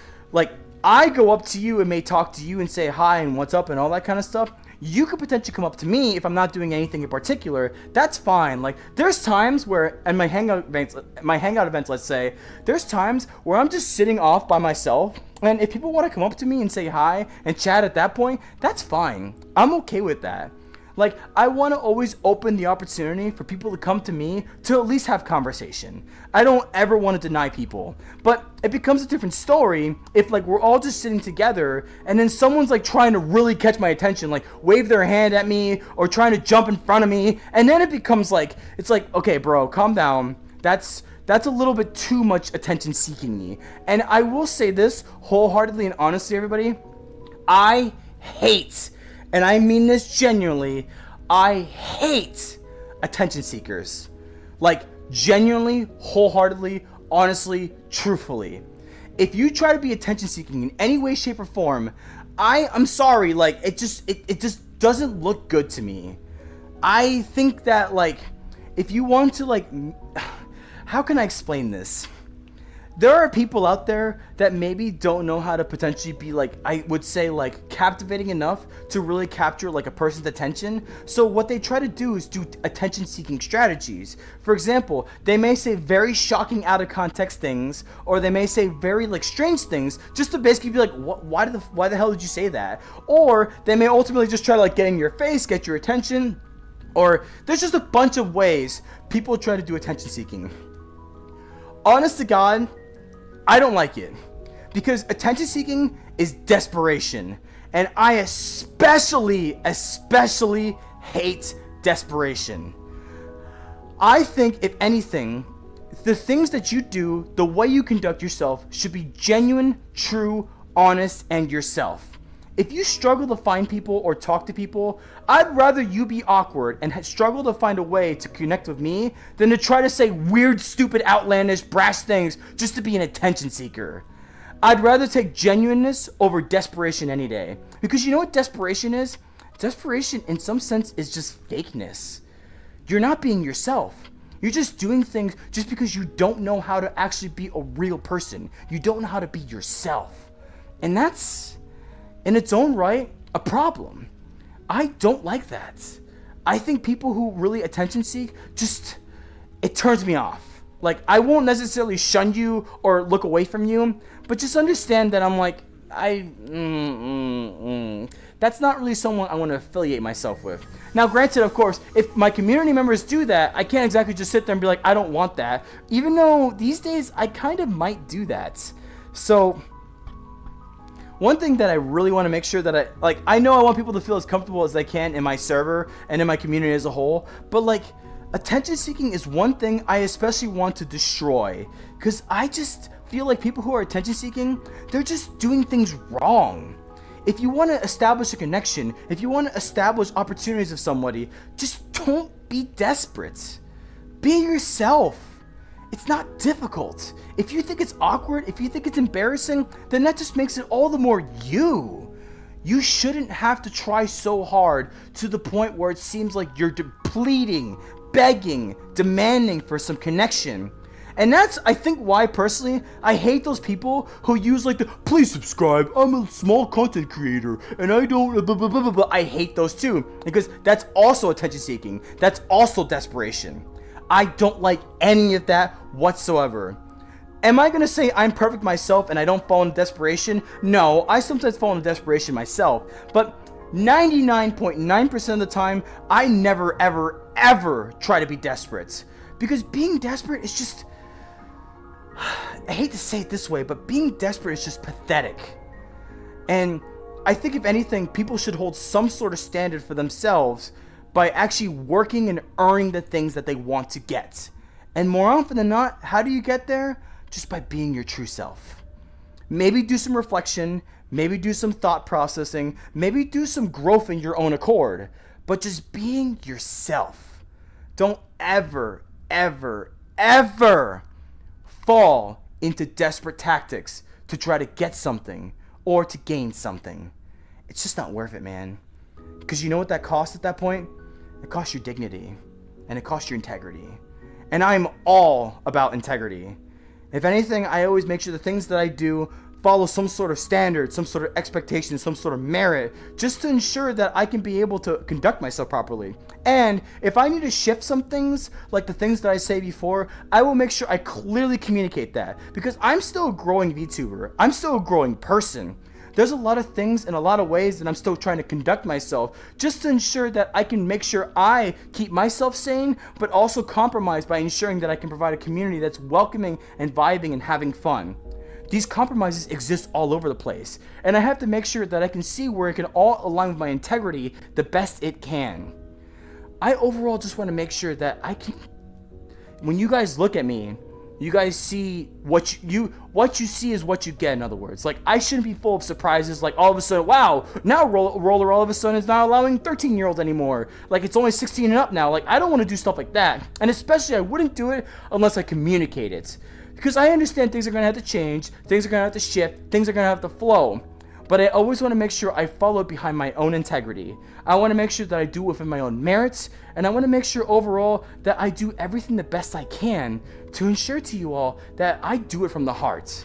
I go up to you and may talk to you and say hi and what's up and all that kind of stuff. You could potentially come up to me if I'm not doing anything in particular. That's fine. Like, there's times where, in my hangout events, let's say, there's times where I'm just sitting off by myself, and if people want to come up to me and say hi and chat at that point, that's fine. I'm okay with that. Like, I want to always open the opportunity for people to come to me to at least have conversation. I don't ever want to deny people. But it becomes a different story if, like, we're all just sitting together and then someone's, like, trying to really catch my attention, like, wave their hand at me or trying to jump in front of me. And then it becomes, like, it's like, okay, bro, calm down. That's a little bit too much attention seeking me. And I will say this wholeheartedly and honestly, everybody. I hate, and I mean this genuinely, I hate attention seekers. Like, genuinely, wholeheartedly, honestly, truthfully. If you try to be attention seeking in any way, shape, or form, I'm sorry, like, it just doesn't look good to me. I think that, like, if you want to, like, how can I explain this? There are people out there that maybe don't know how to potentially be, like, I would say, like, captivating enough to really capture, like, a person's attention. So what they try to do is do attention-seeking strategies. For example, they may say very shocking, out-of-context things, or they may say very, like, strange things, just to basically be like, why the hell did you say that? Or they may ultimately just try to, like, get in your face, get your attention, or there's just a bunch of ways people try to do attention-seeking. Honest to God, I don't like it, because attention seeking is desperation, and I especially hate desperation. I think, if anything, the things that you do, the way you conduct yourself, should be genuine, true, honest, and yourself. If you struggle to find people or talk to people, I'd rather you be awkward and struggle to find a way to connect with me than to try to say weird, stupid, outlandish, brash things just to be an attention seeker. I'd rather take genuineness over desperation any day. Because you know what desperation is? Desperation, in some sense, is just fakeness. You're not being yourself. You're just doing things just because you don't know how to actually be a real person. You don't know how to be yourself. And that's, in its own right, a problem. I don't like that. I think people who really attention seek, it turns me off. Like, I won't necessarily shun you or look away from you, but just understand that I'm like, That's not really someone I want to affiliate myself with. Now, granted, of course, if my community members do that, I can't exactly just sit there and be like, I don't want that. Even though these days I kind of might do that. So, one thing that I really want to make sure that I know I want people to feel as comfortable as they can in my server and in my community as a whole, but like, attention seeking is one thing I especially want to destroy, because I just feel like people who are attention seeking, they're just doing things wrong. If you want to establish a connection, if you want to establish opportunities with somebody, just don't be desperate. Be yourself. It's not difficult. If you think it's awkward, if you think it's embarrassing, then that just makes it all the more you. You shouldn't have to try so hard to the point where it seems like you're pleading, begging, demanding for some connection. And that's, I think, why personally I hate those people who use like the please subscribe, I'm a small content creator and I don't blah, blah, blah, blah, blah. I hate those too, because that's also attention seeking. That's also desperation. I don't like any of that whatsoever. Am I gonna say I'm perfect myself and I don't fall into desperation? No, I sometimes fall into desperation myself, but 99.9% of the time, I never, ever, ever try to be desperate. Because being desperate is just, I hate to say it this way, but being desperate is just pathetic. And I think if anything, people should hold some sort of standard for themselves by actually working and earning the things that they want to get. And more often than not, how do you get there? Just by being your true self. Maybe do some reflection, maybe do some thought processing, maybe do some growth in your own accord, but just being yourself. Don't ever, ever, ever fall into desperate tactics to try to get something or to gain something. It's just not worth it, man. Because you know what that costs at that point? It costs your dignity, and it costs your integrity. And I'm all about integrity. If anything, I always make sure the things that I do follow some sort of standard, some sort of expectation, some sort of merit, just to ensure that I can be able to conduct myself properly. And if I need to shift some things, like the things that I say before, I will make sure I clearly communicate that, because I'm still a growing VTuber. I'm still a growing person. There's a lot of things and a lot of ways that I'm still trying to conduct myself just to ensure that I can make sure I keep myself sane, but also compromise by ensuring that I can provide a community that's welcoming and vibing and having fun. These compromises exist all over the place, and I have to make sure that I can see where it can all align with my integrity the best it can. I overall just want to make sure that I can, when you guys look at me, you guys see what you see is what you get. In other words, like, I shouldn't be full of surprises. Like, all of a sudden, wow, now Roller all of a sudden is not allowing 13-year-olds anymore. Like, it's only 16 and up now. Like, I don't want to do stuff like that. And especially, I wouldn't do it unless I communicate it, because I understand things are gonna have to change, things are gonna have to shift, things are gonna have to flow. But I always want to make sure I follow behind my own integrity. I want to make sure that I do it within my own merits, and I want to make sure overall that I do everything the best I can to ensure to you all that I do it from the heart.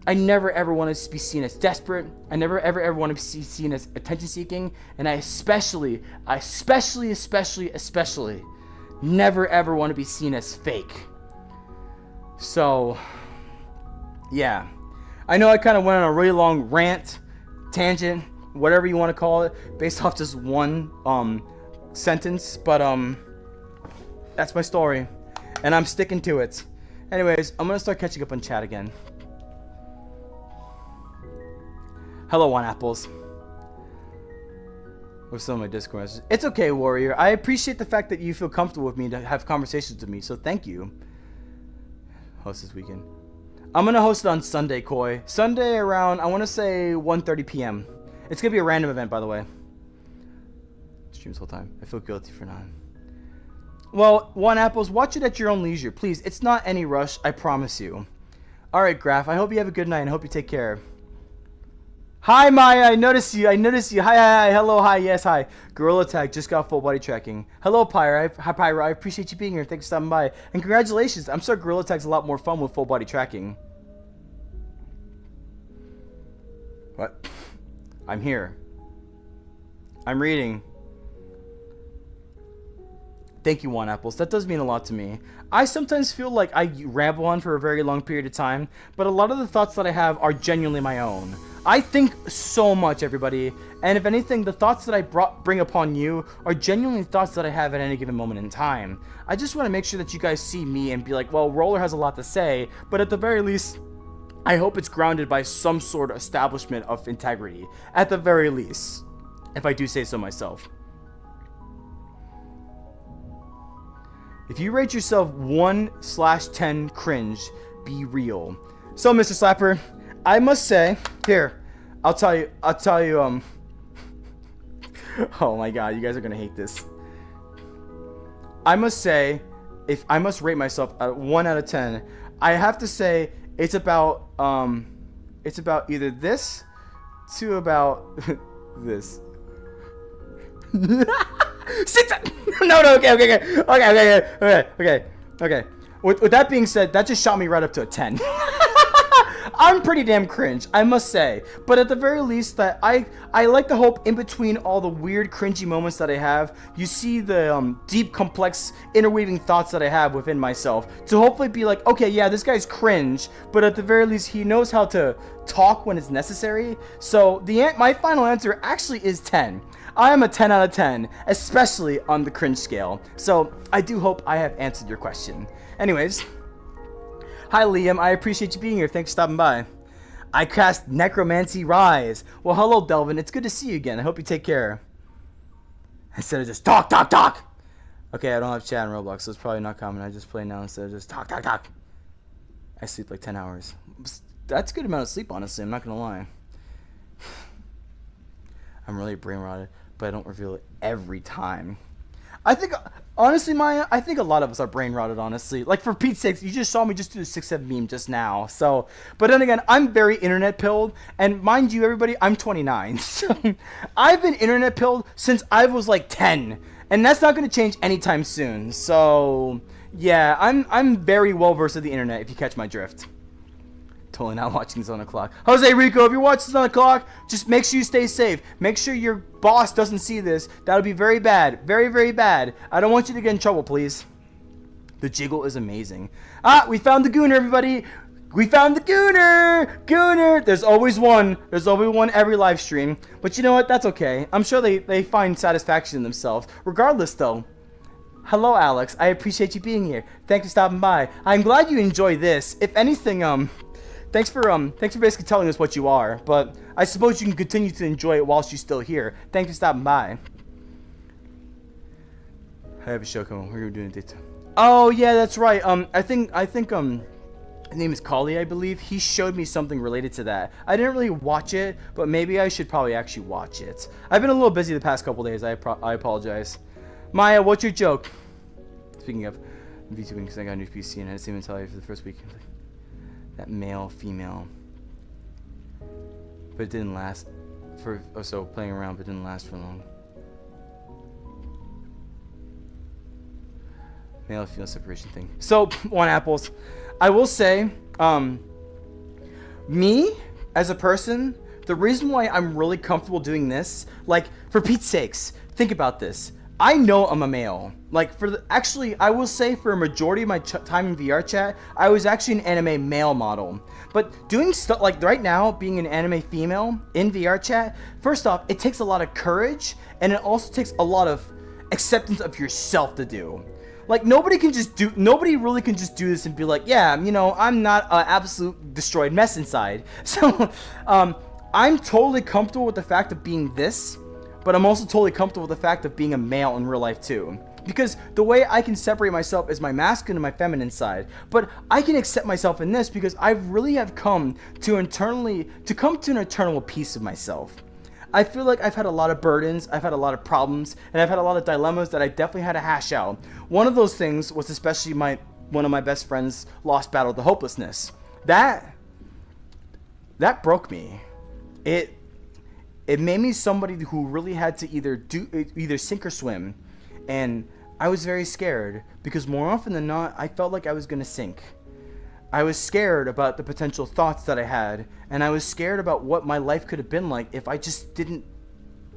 I never ever want to be seen as desperate. I never ever want to be seen as attention seeking, and I especially never ever want to be seen as fake. So, yeah. I know I kind of went on a really long rant, tangent, whatever you want to call it, based off just one sentence, but that's my story, and I'm sticking to it. Anyways, I'm gonna start catching up on chat again. Hello, One Apples. With some of my Discord messages. It's okay, Warrior. I appreciate the fact that you feel comfortable with me to have conversations with me, so thank you. Host this weekend. I'm gonna host it on Sunday, Koi. Sunday around, I want to say 1:30 p.m. It's gonna be a random event, by the way. Streams the whole time. I feel guilty for not. Well, One Apples, watch it at your own leisure, please. It's not any rush, I promise you. All right, Graph. I hope you have a good night and I hope you take care. Hi, Maya. I noticed you. Hi. Hello, hi. Yes, hi. Gorilla Tag just got full body tracking. Hello, Pyra. Hi, Pyra. I appreciate you being here. Thanks for stopping by. And congratulations. I'm sure Gorilla Tag's a lot more fun with full body tracking. What? I'm here. I'm reading. Thank you, One Apples. That does mean a lot to me. I sometimes feel like I ramble on for a very long period of time, but a lot of the thoughts that I have are genuinely my own. I think so much, everybody. And if anything, the thoughts that I bring upon you are genuinely thoughts that I have at any given moment in time. I just want to make sure that you guys see me and be like, well, Roller has a lot to say, but at the very least, I hope it's grounded by some sort of establishment of integrity. At the very least, if I do say so myself. If you rate yourself 1/10 cringe, be real. So, Mr. Slapper, I must say, here, I'll tell you, oh my god, you guys are gonna hate this. I must say, if I must rate myself at 1 out of 10, I have to say it's about either this to about this. 6. No, okay. With that being said, that just shot me right up to a 10. I'm pretty damn cringe, I must say. But at the very least, that I like to hope in between all the weird, cringy moments that I have, you see the deep, complex, interweaving thoughts that I have within myself. To hopefully be like, okay, yeah, this guy's cringe, but at the very least, he knows how to talk when it's necessary. So my final answer actually is 10. I am a 10 out of 10, especially on the cringe scale. So I do hope I have answered your question. Anyways, hi Liam, I appreciate you being here. Thanks for stopping by. I cast Necromancy Rise. Well, hello Delvin, it's good to see you again. I hope you take care. Instead of just talk. Okay, I don't have chat in Roblox, so it's probably not common. I just play now instead of just talk. I sleep like 10 hours. That's a good amount of sleep, honestly. I'm not gonna lie. I'm really brain rotted, but I don't reveal it every time. I think, honestly, Maya, I think a lot of us are brain rotted, honestly. Like, for Pete's sake, you just saw me just do the 6-7 meme just now. So, but then again, I'm very internet pilled. And mind you, everybody, I'm 29. So, I've been internet pilled since I was like 10. And that's not going to change anytime soon. So, yeah, I'm very well versed in the internet, if you catch my drift. Totally not watching this on the clock. Jose Rico, if you're watching this on the clock, just make sure you stay safe. Make sure your boss doesn't see this. That would be very bad. Very, very bad. I don't want you to get in trouble, please. The jiggle is amazing. We found the Gooner, everybody. We found the Gooner. There's always one. There's always one every live stream. But you know what? That's okay. I'm sure they find satisfaction in themselves. Regardless, though. Hello, Alex. I appreciate you being here. Thanks for stopping by. I'm glad you enjoy this. If anything, Thanks for basically telling us what you are, but I suppose you can continue to enjoy it whilst you're still here. Thanks for stopping by. I have a show coming. We're doing it. Oh yeah, that's right. I think his name is Kali, I believe. He showed me something related to that. I didn't really watch it, but maybe I should probably actually watch it. I've been a little busy the past couple days. I apologize. Maya, what's your joke? Speaking of VTubing, because I got a new PC and I didn't even tell you for the first week. That male, female. But it didn't last for, so playing around, but it didn't last for long. Male, female separation thing. So, one apples. I will say, me, as a person, the reason why I'm really comfortable doing this, like, for Pete's sakes, think about this. I know I'm a male. Like, actually, I will say for a majority of my time in VR chat, I was actually an anime male model. But doing stuff like right now, being an anime female in VR chat, first off, it takes a lot of courage, and it also takes a lot of acceptance of yourself to do. Like, nobody really can just do this and be like, yeah, you know, I'm not an absolute destroyed mess inside. So, I'm totally comfortable with the fact of being this. But I'm also totally comfortable with the fact of being a male in real life too. Because the way I can separate myself is my masculine and my feminine side. But I can accept myself in this because I really have come to an eternal peace of myself. I feel like I've had a lot of burdens, I've had a lot of problems, and I've had a lot of dilemmas that I definitely had to hash out. One of those things was especially one of my best friends' lost battle to hopelessness. That broke me. It made me somebody who really had to either sink or swim. And I was very scared because more often than not, I felt like I was going to sink. I was scared about the potential thoughts that I had. And I was scared about what my life could have been like if I just didn't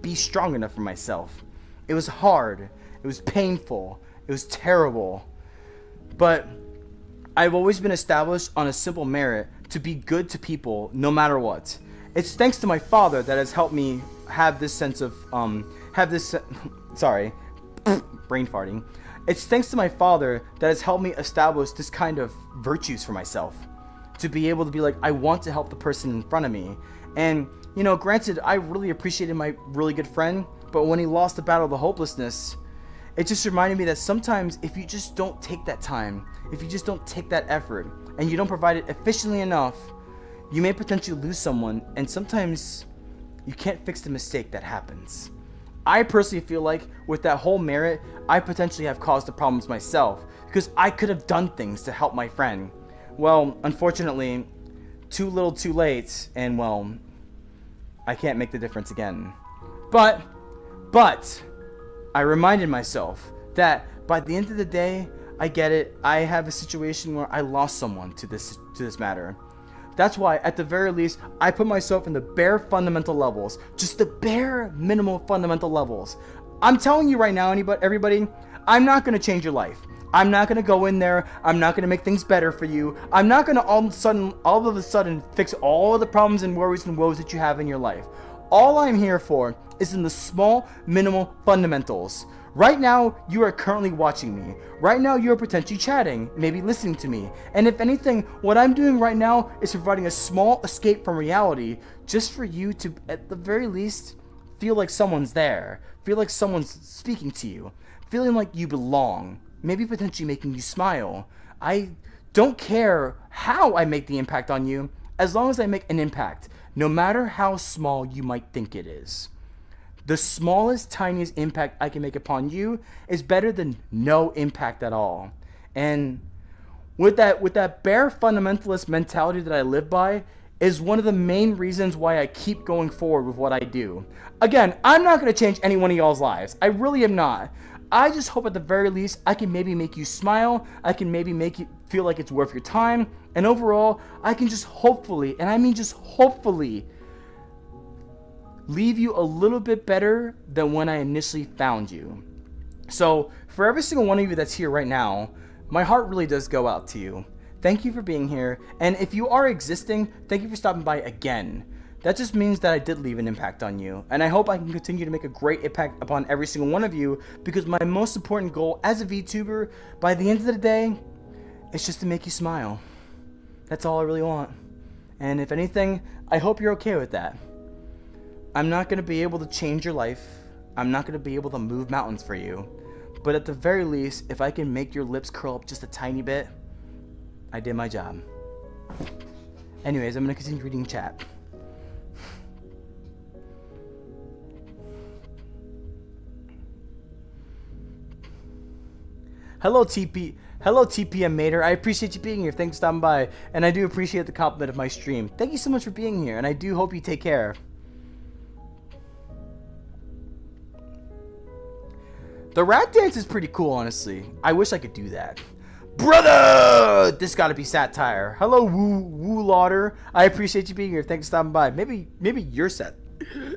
be strong enough for myself. It was hard. It was painful. It was terrible. But I've always been established on a simple merit to be good to people no matter what. It's thanks to my father that has helped me have this sense of sorry, brain farting. It's thanks to my father that has helped me establish this kind of virtues for myself, to be able to be like, I want to help the person in front of me. And you know, granted, I really appreciated my really good friend, but when he lost the battle of the hopelessness, it just reminded me that sometimes if you just don't take that time, if you just don't take that effort, and you don't provide it efficiently enough, you may potentially lose someone, and sometimes you can't fix the mistake that happens. I personally feel like with that whole merit, I potentially have caused the problems myself, because I could have done things to help my friend. Well, unfortunately, too little too late, and well, I can't make the difference again. But, I reminded myself that by the end of the day, I get it, I have a situation where I lost someone to this matter. That's why, at the very least, I put myself in the bare fundamental levels. Just the bare minimal fundamental levels. I'm telling you right now, everybody, I'm not going to change your life. I'm not going to go in there. I'm not going to make things better for you. I'm not going to all of a sudden fix all of the problems and worries and woes that you have in your life. All I'm here for is in the small, minimal fundamentals. Right now, you are currently watching me. Right now, you are potentially chatting, maybe listening to me. And if anything, what I'm doing right now is providing a small escape from reality just for you to, at the very least, feel like someone's there. Feel like someone's speaking to you. Feeling like you belong. Maybe potentially making you smile. I don't care how I make the impact on you, as long as I make an impact, no matter how small you might think it is. The smallest, tiniest impact I can make upon you is better than no impact at all. And with that bare fundamentalist mentality that I live by is one of the main reasons why I keep going forward with what I do. Again, I'm not going to change any one of y'all's lives. I really am not. I just hope at the very least I can maybe make you smile. I can maybe make you feel like it's worth your time. And overall, I can just hopefully, and I mean just hopefully, leave you a little bit better than when I initially found you. So, for every single one of you that's here right now, my heart really does go out to you. Thank you for being here, and if you are existing, thank you for stopping by again. That just means that I did leave an impact on you, and I hope I can continue to make a great impact upon every single one of you, because my most important goal as a VTuber, by the end of the day, is just to make you smile. That's all I really want. And if anything, I hope you're okay with that. I'm not going to be able to change your life. I'm not going to be able to move mountains for you. But at the very least, if I can make your lips curl up just a tiny bit, I did my job. Anyways, I'm going to continue reading chat. Hello, TPM Mater. I appreciate you being here. Thanks for stopping by. And I do appreciate the compliment of my stream. Thank you so much for being here. And I do hope you take care. The rat dance is pretty cool, honestly. I wish I could do that. Brother! This gotta be satire. Hello, Woo Lauder. I appreciate you being here. Thanks for stopping by. Maybe you're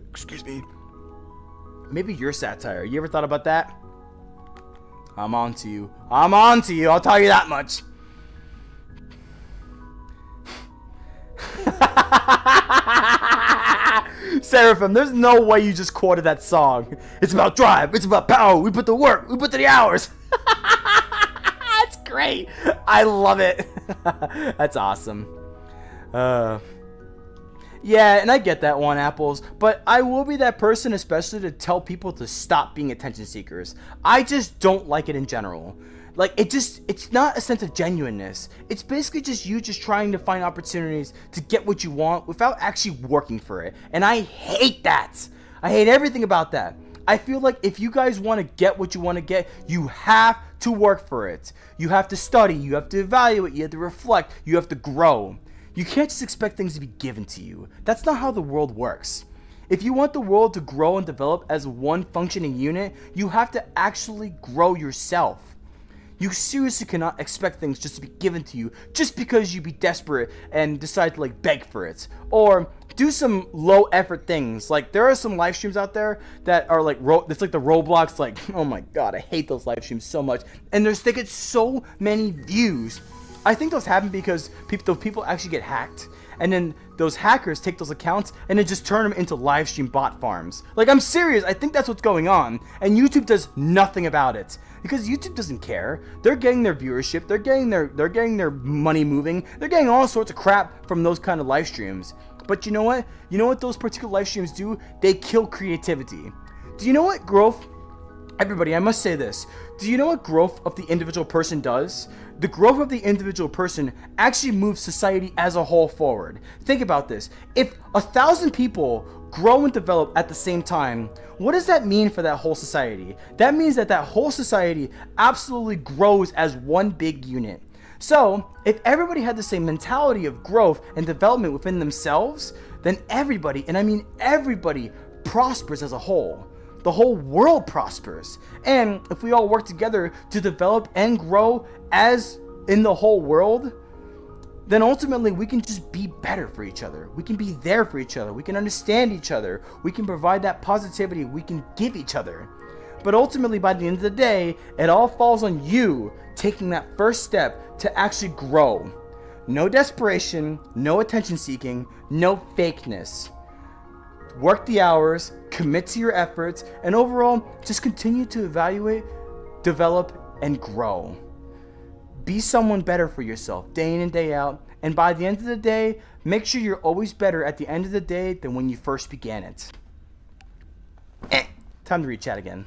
excuse me. Maybe you're satire. You ever thought about that? I'm on to you. I'll tell you that much. Seraphim, there's no way you just quoted that song. It's about drive. It's about power. We put the work. We put the hours. That's great. I love it. That's awesome. Yeah, and I get that one, Apples, but I will be that person especially to tell people to stop being attention seekers. I just don't like it in general. Like, it's not a sense of genuineness. It's basically just you just trying to find opportunities to get what you want without actually working for it. And I hate that. I hate everything about that. I feel like if you guys want to get what you want to get, you have to work for it. You have to study, you have to evaluate, you have to reflect, you have to grow. You can't just expect things to be given to you. That's not how the world works. If you want the world to grow and develop as one functioning unit, you have to actually grow yourself. You seriously cannot expect things just to be given to you just because you be desperate and decide to like beg for it. Or do some low effort things. Like there are some live streams out there that are like, it's like the Roblox, like, oh my god, I hate those live streams so much. And they get so many views. I think those happen because people actually get hacked. and then those hackers take those accounts and then just turn them into live stream bot farms. Like, I'm serious. I think that's what's going on, and YouTube does nothing about it because YouTube doesn't care. They're getting their viewership, they're getting their money moving, they're getting all sorts of crap from those kind of live streams. But you know what? You know what those particular live streams do? They kill creativity. Do you know what growth? Everybody, I must say this. Do you know what growth of the individual person does? The growth of the individual person actually moves society as a whole forward. Think about this. If 1,000 people grow and develop at the same time, what does that mean for that whole society? That means that that whole society absolutely grows as one big unit. So, if everybody had the same mentality of growth and development within themselves, then everybody, and I mean everybody, prospers as a whole. The whole world prospers. And if we all work together to develop and grow as in the whole world, then ultimately we can just be better for each other. We can be there for each other. We can understand each other. We can provide that positivity we can give each other. But ultimately, by the end of the day, it all falls on you taking that first step to actually grow. No desperation, no attention seeking, no fakeness. Work the hours, commit to your efforts, and overall, just continue to evaluate, develop, and grow. Be someone better for yourself day in and day out, and by the end of the day, make sure you're always better at the end of the day than when you first began it. Time to read chat again.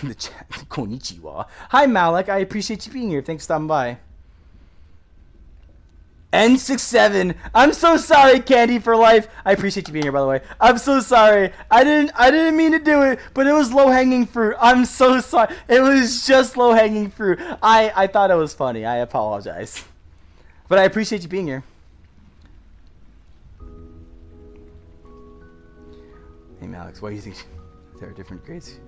The chat, konnichiwa. Hi Malik, I appreciate you being here. Thanks for stopping by. N67. I'm so sorry, Candy for Life. I appreciate you being here, by the way. I'm so sorry. I didn't mean to do it, but it was low-hanging fruit. I'm so sorry. It was just low-hanging fruit. I thought it was funny. I apologize. But I appreciate you being here. Hey, Alex, why do you think there are different grades?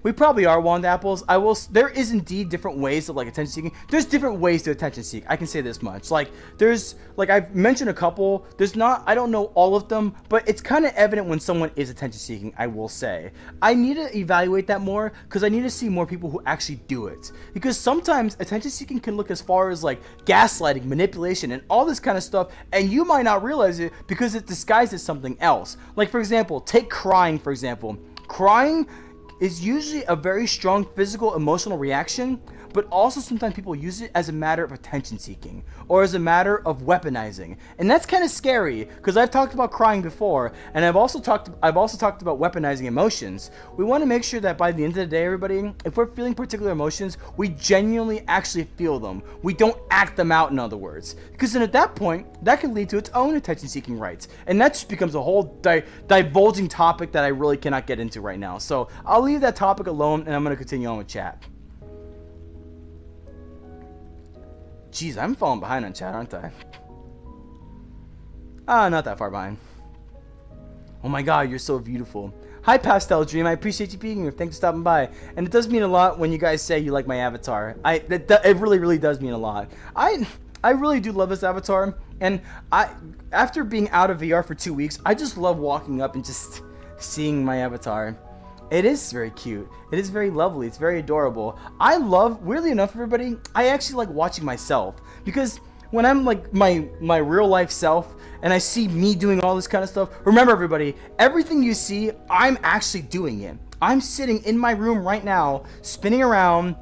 We probably are wand apples. There is indeed different ways of like attention seeking. There's different ways to attention seek. I can say this much. Like I've mentioned a couple. I don't know all of them, but it's kind of evident when someone is attention seeking, I will say. I need to evaluate that more because I need to see more people who actually do it. Because sometimes attention seeking can look as far as like gaslighting, manipulation, and all this kind of stuff, and you might not realize it because it disguises something else. Like for example, take crying for example. Crying is usually a very strong physical, emotional reaction, but also sometimes people use it as a matter of attention seeking or as a matter of weaponizing. And that's kind of scary because I've talked about crying before, and I've also talked about weaponizing emotions. We want to make sure that by the end of the day, everybody, if we're feeling particular emotions, we genuinely actually feel them. We don't act them out, in other words. Because then at that point, that can lead to its own attention seeking rights. And that just becomes a whole divulging topic that I really cannot get into right now. So I'll leave that topic alone and I'm going to continue on with chat. Jeez, I'm falling behind on chat, aren't I? Not that far behind. Oh my god, you're so beautiful. Hi, Pastel Dream. I appreciate you being here. Thanks for stopping by. And it does mean a lot when you guys say you like my avatar. It really, really does mean a lot. I really do love this avatar. And after being out of VR for 2 weeks, I just love walking up and just seeing my avatar. It is very cute. It is very lovely. It's very adorable. Weirdly enough, everybody, I actually like watching myself because when I'm like my real life self and I see me doing all this kind of stuff, remember everybody, everything you see, I'm actually doing it. I'm sitting in my room right now, spinning around,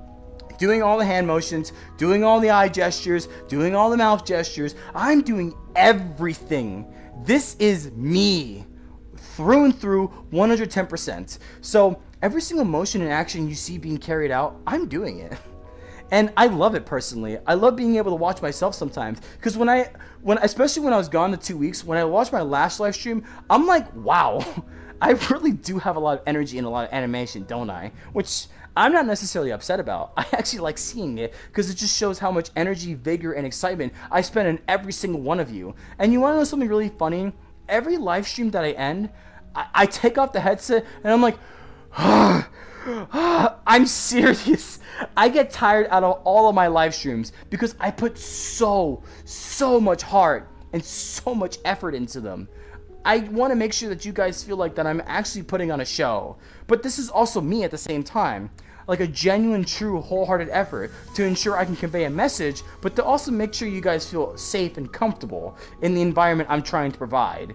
doing all the hand motions, doing all the eye gestures, doing all the mouth gestures. I'm doing everything. This is me. Through and through, 110%. So every single motion and action you see being carried out, I'm doing it. And I love it personally. I love being able to watch myself sometimes. Because especially when I was gone the 2 weeks, when I watched my last live stream, I'm like, wow, I really do have a lot of energy and a lot of animation, don't I? Which I'm not necessarily upset about. I actually like seeing it because it just shows how much energy, vigor, and excitement I spend in every single one of you. And you want to know something really funny? Every live stream that I end, I take off the headset and I'm like, I'm serious. I get tired out of all of my live streams because I put so much heart and so much effort into them. I want to make sure that you guys feel like that I'm actually putting on a show. But this is also me at the same time. like a genuine, true, wholehearted effort to ensure I can convey a message, but to also make sure you guys feel safe and comfortable in the environment I'm trying to provide.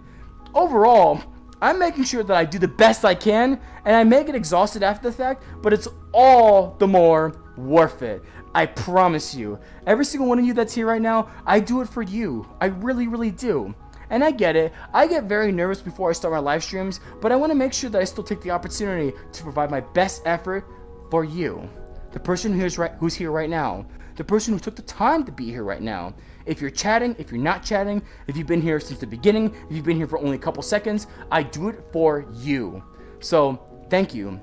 Overall, I'm making sure that I do the best I can, and I may get exhausted after the fact, but it's all the more worth it. I promise you. Every single one of you that's here right now, I do it for you. I really, really do. And I get it. I get very nervous before I start my live streams, but I want to make sure that I still take the opportunity to provide my best effort for you. The person who's here right now. The person who took the time to be here right now. If you're chatting, if you're not chatting, if you've been here since the beginning, if you've been here for only a couple seconds, I do it for you. So, thank you.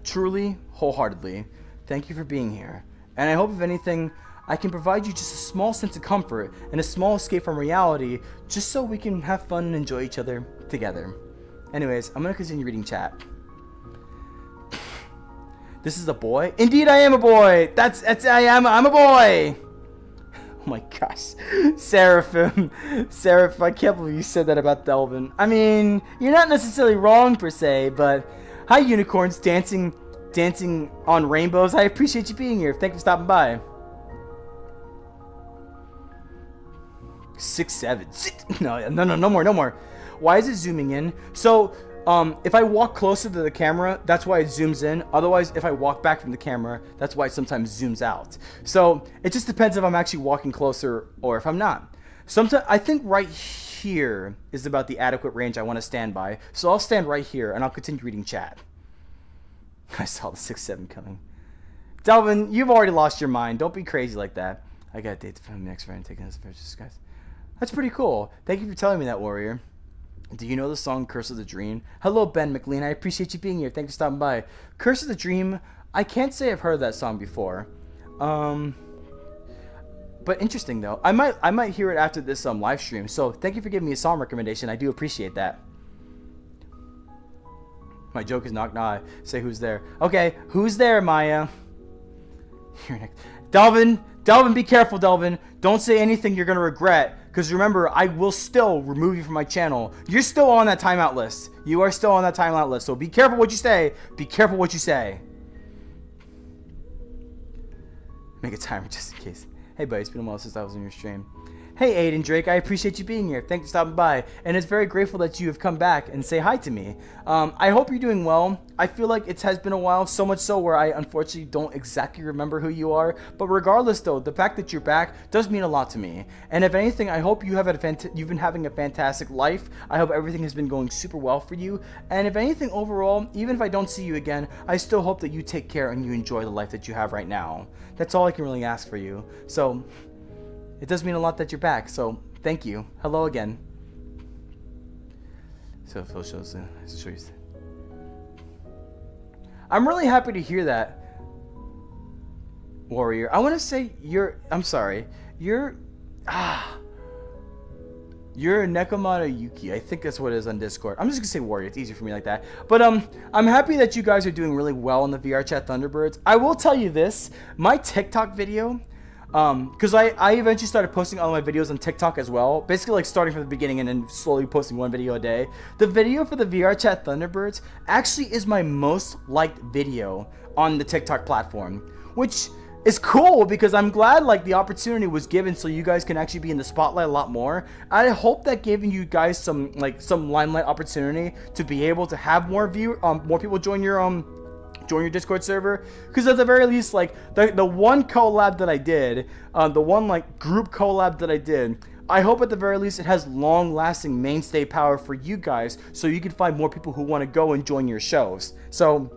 Truly, wholeheartedly, thank you for being here. And I hope, if anything, I can provide you just a small sense of comfort and a small escape from reality, just so we can have fun and enjoy each other together. Anyways, I'm gonna continue reading chat. This is a boy? Indeed, I am a boy. I'm a boy. Oh my gosh, Seraphim, I can't believe you said that about Delvin. I mean, you're not necessarily wrong per se, but hi, unicorns dancing on rainbows. I appreciate you being here. Thank you for stopping by. 6, 7, 6. No more. Why is it zooming in? So, if I walk closer to the camera, that's why it zooms in. Otherwise, if I walk back from the camera, that's why it sometimes zooms out. So, it just depends if I'm actually walking closer or if I'm not. Sometimes, I think right here is about the adequate range I want to stand by. So, I'll stand right here and I'll continue reading chat. I saw the 6, 7 coming. Delvin, you've already lost your mind. Don't be crazy like that. I got a date from my next friend taking us to guys. That's pretty cool. Thank you for telling me that, Warrior. Do you know the song Curse of the Dream? Hello, Ben McLean. I appreciate you being here. Thanks for stopping by. Curse of the Dream, I can't say I've heard that song before. But interesting, though. I might hear it after this live stream. So thank you for giving me a song recommendation. I do appreciate that. My joke is knock knock. Say who's there. Okay, who's there, Maya? You're next. Delvin, be careful, Delvin. Don't say anything you're going to regret. Because remember, I will still remove you from my channel. You're still on that timeout list. You are still on that timeout list. So be careful what you say. Be careful what you say. Make a timer just in case. Hey, buddy, it's been a while since I was in your stream. Hey, Aiden Drake, I appreciate you being here. Thanks for stopping by. And it's very grateful that you have come back and say hi to me. I hope you're doing well. I feel like it has been a while, so much so where I unfortunately don't exactly remember who you are. But regardless, though, the fact that you're back does mean a lot to me. And if anything, I hope you've been having a fantastic life. I hope everything has been going super well for you. And if anything, overall, even if I don't see you again, I still hope that you take care and you enjoy the life that you have right now. That's all I can really ask for you. So it does mean a lot that you're back, so thank you. Hello again. So Phil shows his choice. I'm really happy to hear that, Warrior. I want to say I'm sorry. You're Nekomata Yuki. I think that's what it is on Discord. I'm just gonna say Warrior. It's easier for me like that. But I'm happy that you guys are doing really well in the VR Chat Thunderbirds. I will tell you this: my TikTok video. Because I eventually started posting all my videos on TikTok as well. Basically, like, starting from the beginning and then slowly posting one video a day. The video for the VR Chat Thunderbirds actually is my most liked video on the TikTok platform, which is cool because I'm glad, like, the opportunity was given so you guys can actually be in the spotlight a lot more. I hope that giving you guys some limelight opportunity to be able to have more people join your Discord server, because at the very least, like, the one collab that I did, the one, like, group collab that I did, I hope at the very least it has long-lasting mainstay power for you guys, so you can find more people who want to go and join your shows. So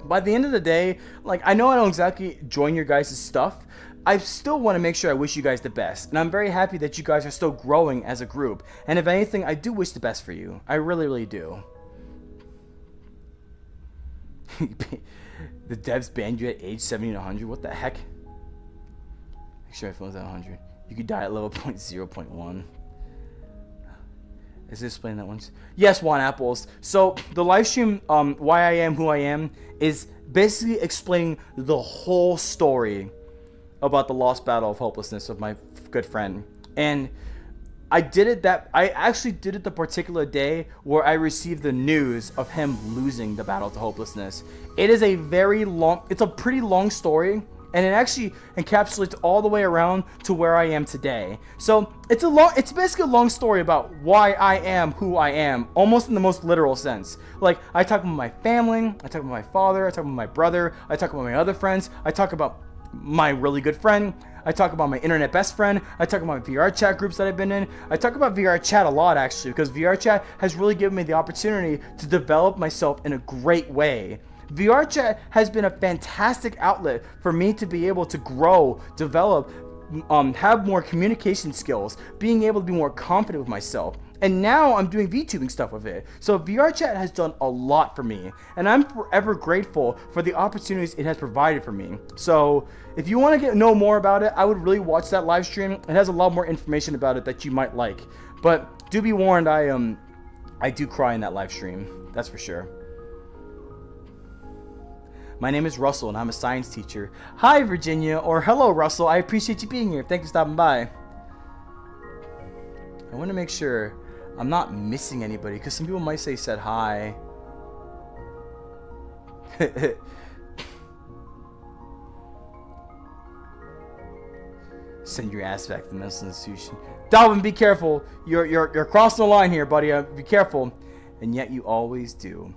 by the end of the day, like, I know I don't exactly join your guys' stuff, I still want to make sure I wish you guys the best, and I'm very happy that you guys are still growing as a group, and if anything, I do wish the best for you. I really, really do. The devs banned you at age 70 to 100. What the heck? Make sure my phone's at 100. You could die at level 0.0.1. Is it explaining that once? Yes, Juan Apples. So the live stream, Why I Am Who I Am, is basically explaining the whole story about the lost battle of hopelessness of my good friend. And I actually did it the particular day where I received the news of him losing the battle to hopelessness. It's a pretty long story, and it actually encapsulates all the way around to where I am today. So it's basically a long story about why I am who I am, almost in the most literal sense. Like, I talk about my family, I talk about my father, I talk about my brother, I talk about my other friends, I talk about my really good friend, I talk about my internet best friend, I talk about VR chat groups that I've been in. I talk about VR chat a lot, actually, because VR chat has really given me the opportunity to develop myself in a great way. VR chat has been a fantastic outlet for me to be able to grow, develop, have more communication skills, being able to be more confident with myself. And now I'm doing VTubing stuff with it. So VR chat has done a lot for me, and I'm forever grateful for the opportunities it has provided for me. So if you want to know more about it, I would really watch that live stream. It has a lot more information about it that you might like. But do be warned, I do cry in that live stream. That's for sure. My name is Russell, and I'm a science teacher. Hi, Virginia, or hello, Russell. I appreciate you being here. Thanks for stopping by. I want to make sure I'm not missing anybody, because some people might say said hi. Send your ass back to the mental institution. Dalvin, be careful. You're crossing the line here, buddy. Be careful. And yet you always do.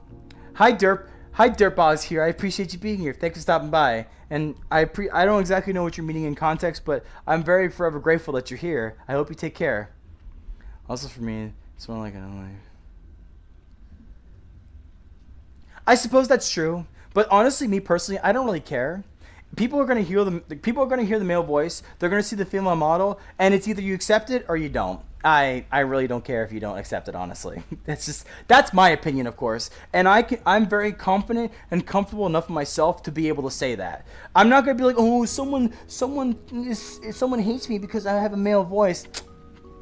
Hi, Derp. Hi, Dirtboz here. I appreciate you being here. Thanks for stopping by. And I don't exactly know what you're meaning in context, but I'm very forever grateful that you're here. I hope you take care. Also for me, it's more like another life. I suppose that's true, but honestly, me personally, I don't really care. People are gonna hear the male voice. They're gonna see the female model, and it's either you accept it or you don't. I really don't care if you don't accept it, honestly. That's my opinion, of course. And I'm very confident and comfortable enough in myself to be able to say that. I'm not gonna be like, oh, someone hates me because I have a male voice.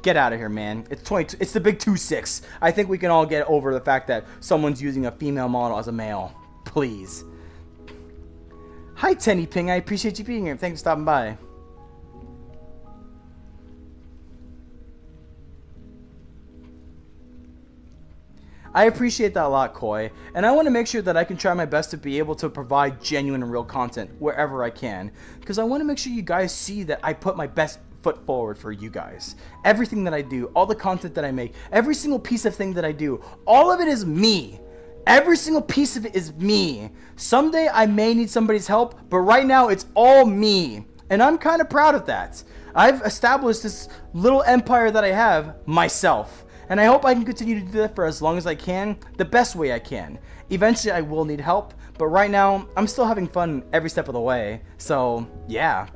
Get out of here, man. It's the big 2-6. I think we can all get over the fact that someone's using a female model as a male. Please. Hi, Tenny Ping. I appreciate you being here. Thanks for stopping by. I appreciate that a lot, Koi, and I want to make sure that I can try my best to be able to provide genuine and real content wherever I can, because I want to make sure you guys see that I put my best foot forward for you guys. Everything that I do, all the content that I make, every single piece of thing that I do, all of it is me. Every single piece of it is me. Someday I may need somebody's help, but right now it's all me, and I'm kind of proud of that. I've established this little empire that I have myself. And I hope I can continue to do that for as long as I can, the best way I can. Eventually I will need help, but right now I'm still having fun every step of the way. So yeah.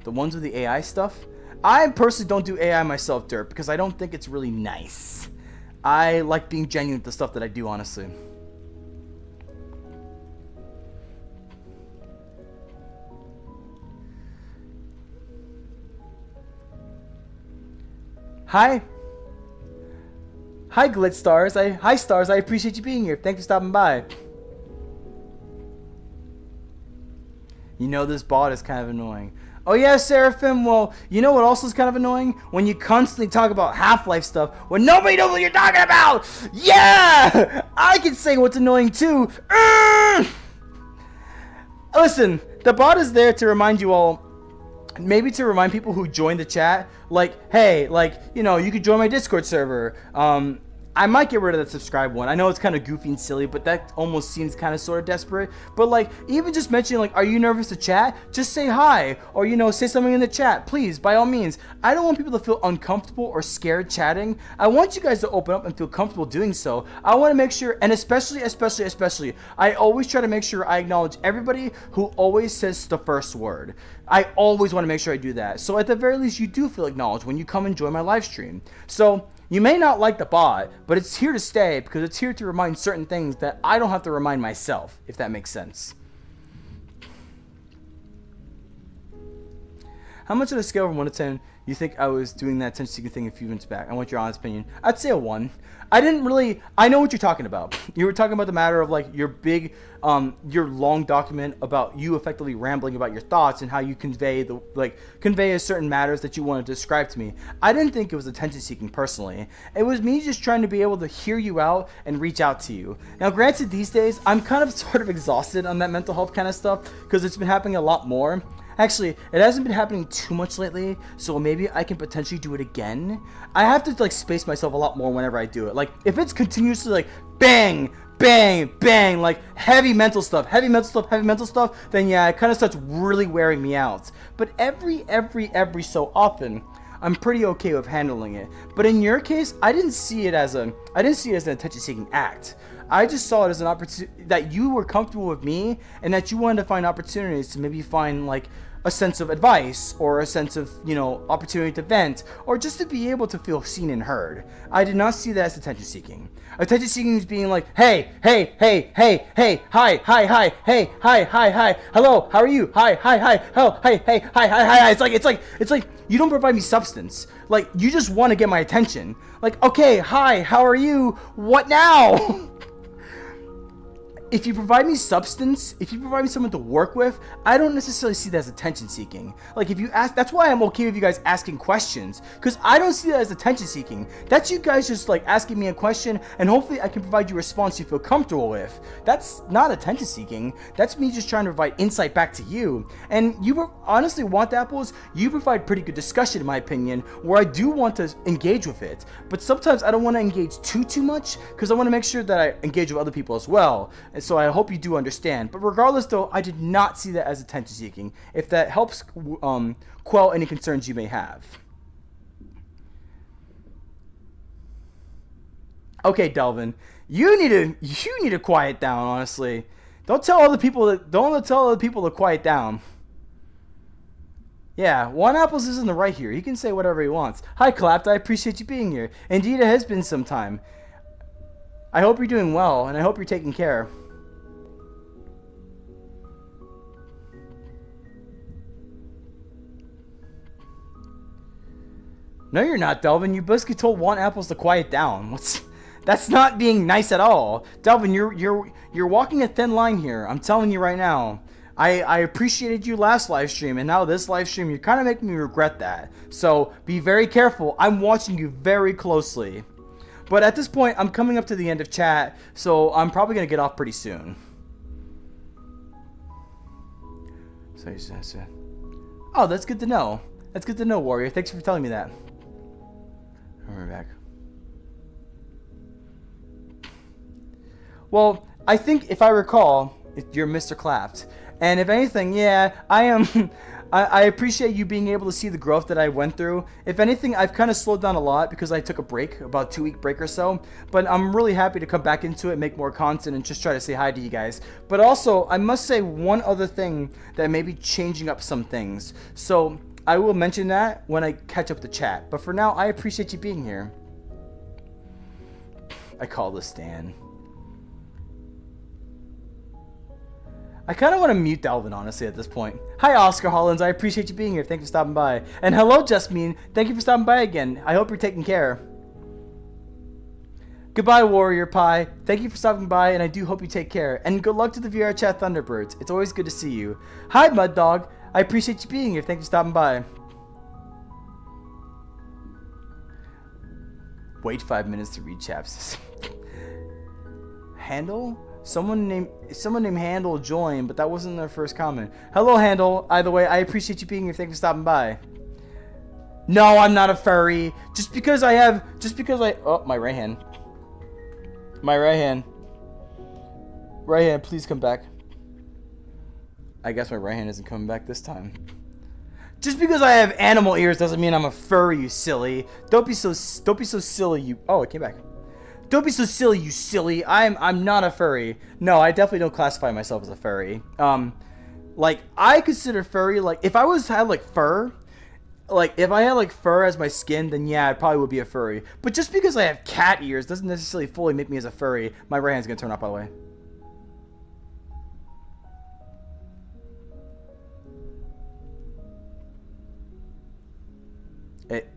The ones with the AI stuff, I personally don't do AI myself, Dirt, because I don't think it's really nice. I like being genuine with the stuff that I do, honestly. Hi. Hi, Glitz Stars. Hi, Stars. I appreciate you being here. Thanks for stopping by. You know this bot is kind of annoying. Oh yeah, Seraphim. Well, you know what also is kind of annoying? When you constantly talk about Half-Life stuff when nobody knows what you're talking about. Yeah, I can say what's annoying too. Listen, the bot is there to remind you all. Maybe to remind people who join the chat, like, hey, like, you know, you could join my Discord server. I might get rid of that subscribe one. I know it's kind of goofy and silly, but that almost seems kind of sort of desperate. But like, even just mentioning like, are you nervous to chat? Just say hi, or you know, say something in the chat, please, by all means. I don't want people to feel uncomfortable or scared chatting. I want you guys to open up and feel comfortable doing so. I want to make sure, and especially, I always try to make sure I acknowledge everybody who always says the first word. I always want to make sure I do that. So at the very least, you do feel acknowledged when you come and join my live stream. So you may not like the bot, but it's here to stay because it's here to remind certain things that I don't have to remind myself, if that makes sense. How much on a scale from 1 to 10 you think I was doing that attention-seeking thing a few minutes back? I want your honest opinion. I'd say a 1. I didn't really... I know what you're talking about. You were talking about the matter of, like, your big... your long document about you effectively rambling about your thoughts and how you convey a certain matters that you want to describe to me. I didn't think it was attention-seeking personally. It was me just trying to be able to hear you out and reach out to you. Now, granted, these days, I'm kind of sort of exhausted on that mental health kind of stuff because it's been happening a lot more. Actually, it hasn't been happening too much lately, so maybe I can potentially do it again. I have to, like, space myself a lot more whenever I do it. Like, if it's continuously, like, bang, bang, bang, like, heavy mental stuff, then yeah, it kind of starts really wearing me out. But every so often, I'm pretty okay with handling it. But in your case, I didn't see it as an attention-seeking act. I just saw it as an opportunity that you were comfortable with me and that you wanted to find opportunities to maybe find, like, a sense of advice or a sense of, you know, opportunity to vent or just to be able to feel seen and heard. I did not see that as attention seeking. Attention seeking is being like, hey, hi, hello, how are you? Hi, hello, hey, hi. It's like you don't provide me substance. Like, you just want to get my attention. Like, okay, hi, how are you? What now? If you provide me substance, if you provide me someone to work with, I don't necessarily see that as attention seeking. Like, if you ask, that's why I'm okay with you guys asking questions, because I don't see that as attention seeking. That's you guys just, like, asking me a question and hopefully I can provide you a response you feel comfortable with. That's not attention seeking. That's me just trying to provide insight back to you. And you honestly want apples, you provide pretty good discussion in my opinion, where I do want to engage with it. But sometimes I don't want to engage too much, because I want to make sure that I engage with other people as well. And so I hope you do understand. But regardless, though, I did not see that as attention-seeking, if that helps quell any concerns you may have. Okay, Delvin, you need to quiet down, honestly. Don't tell other people to quiet down. Yeah, One Apples is in the right here. He can say whatever he wants. Hi, Clapped. I appreciate you being here. Indeed, it has been some time. I hope you're doing well, and I hope you're taking care. No, you're not, Delvin. You basically told One Apples to quiet down. That's not being nice at all. Delvin, you're walking a thin line here. I'm telling you right now. I appreciated you last live stream, and now this live stream, you're kind of making me regret that. So be very careful. I'm watching you very closely. But at this point, I'm coming up to the end of chat, so I'm probably going to get off pretty soon. Oh, that's good to know. That's good to know, Warrior. Thanks for telling me that. We're back. Well, I think if I recall, you're Mr. Clapped. And if anything, yeah, I am. I appreciate you being able to see the growth that I went through. If anything, I've kind of slowed down a lot because I took a break, about a 2-week break or so. But I'm really happy to come back into it, make more content, and just try to say hi to you guys. But also, I must say one other thing that may be changing up some things. So I will mention that when I catch up the chat. But for now, I appreciate you being here. I call this Stan. I kind of want to mute Delvin, honestly, at this point. Hi, Oscar Hollins. I appreciate you being here. Thank you for stopping by. And hello, Justine. Thank you for stopping by again. I hope you're taking care. Goodbye, Warrior Pie. Thank you for stopping by, and I do hope you take care. And good luck to the VR Chat Thunderbirds. It's always good to see you. Hi, Mud Dog. I appreciate you being here. Thank you for stopping by. Wait 5 minutes to read chaps. Handle? Someone named Handle joined, but that wasn't their first comment. Hello, Handle. Either way, I appreciate you being here. Thank you for stopping by. No, I'm not a furry. Just because I... Oh, my right hand. My right hand. Right hand, please come back. I guess my right hand isn't coming back this time. Just because I have animal ears doesn't mean I'm a furry, you silly. Don't be so silly, you... Oh, it came back. Don't be so silly, you silly. I'm not a furry. No, I definitely don't classify myself as a furry. Like, I consider furry, like, if I had, like, fur, like, if I had, like, fur as my skin, then yeah, I probably would be a furry. But just because I have cat ears doesn't necessarily fully make me as a furry. My right hand's gonna turn off, by the way. It.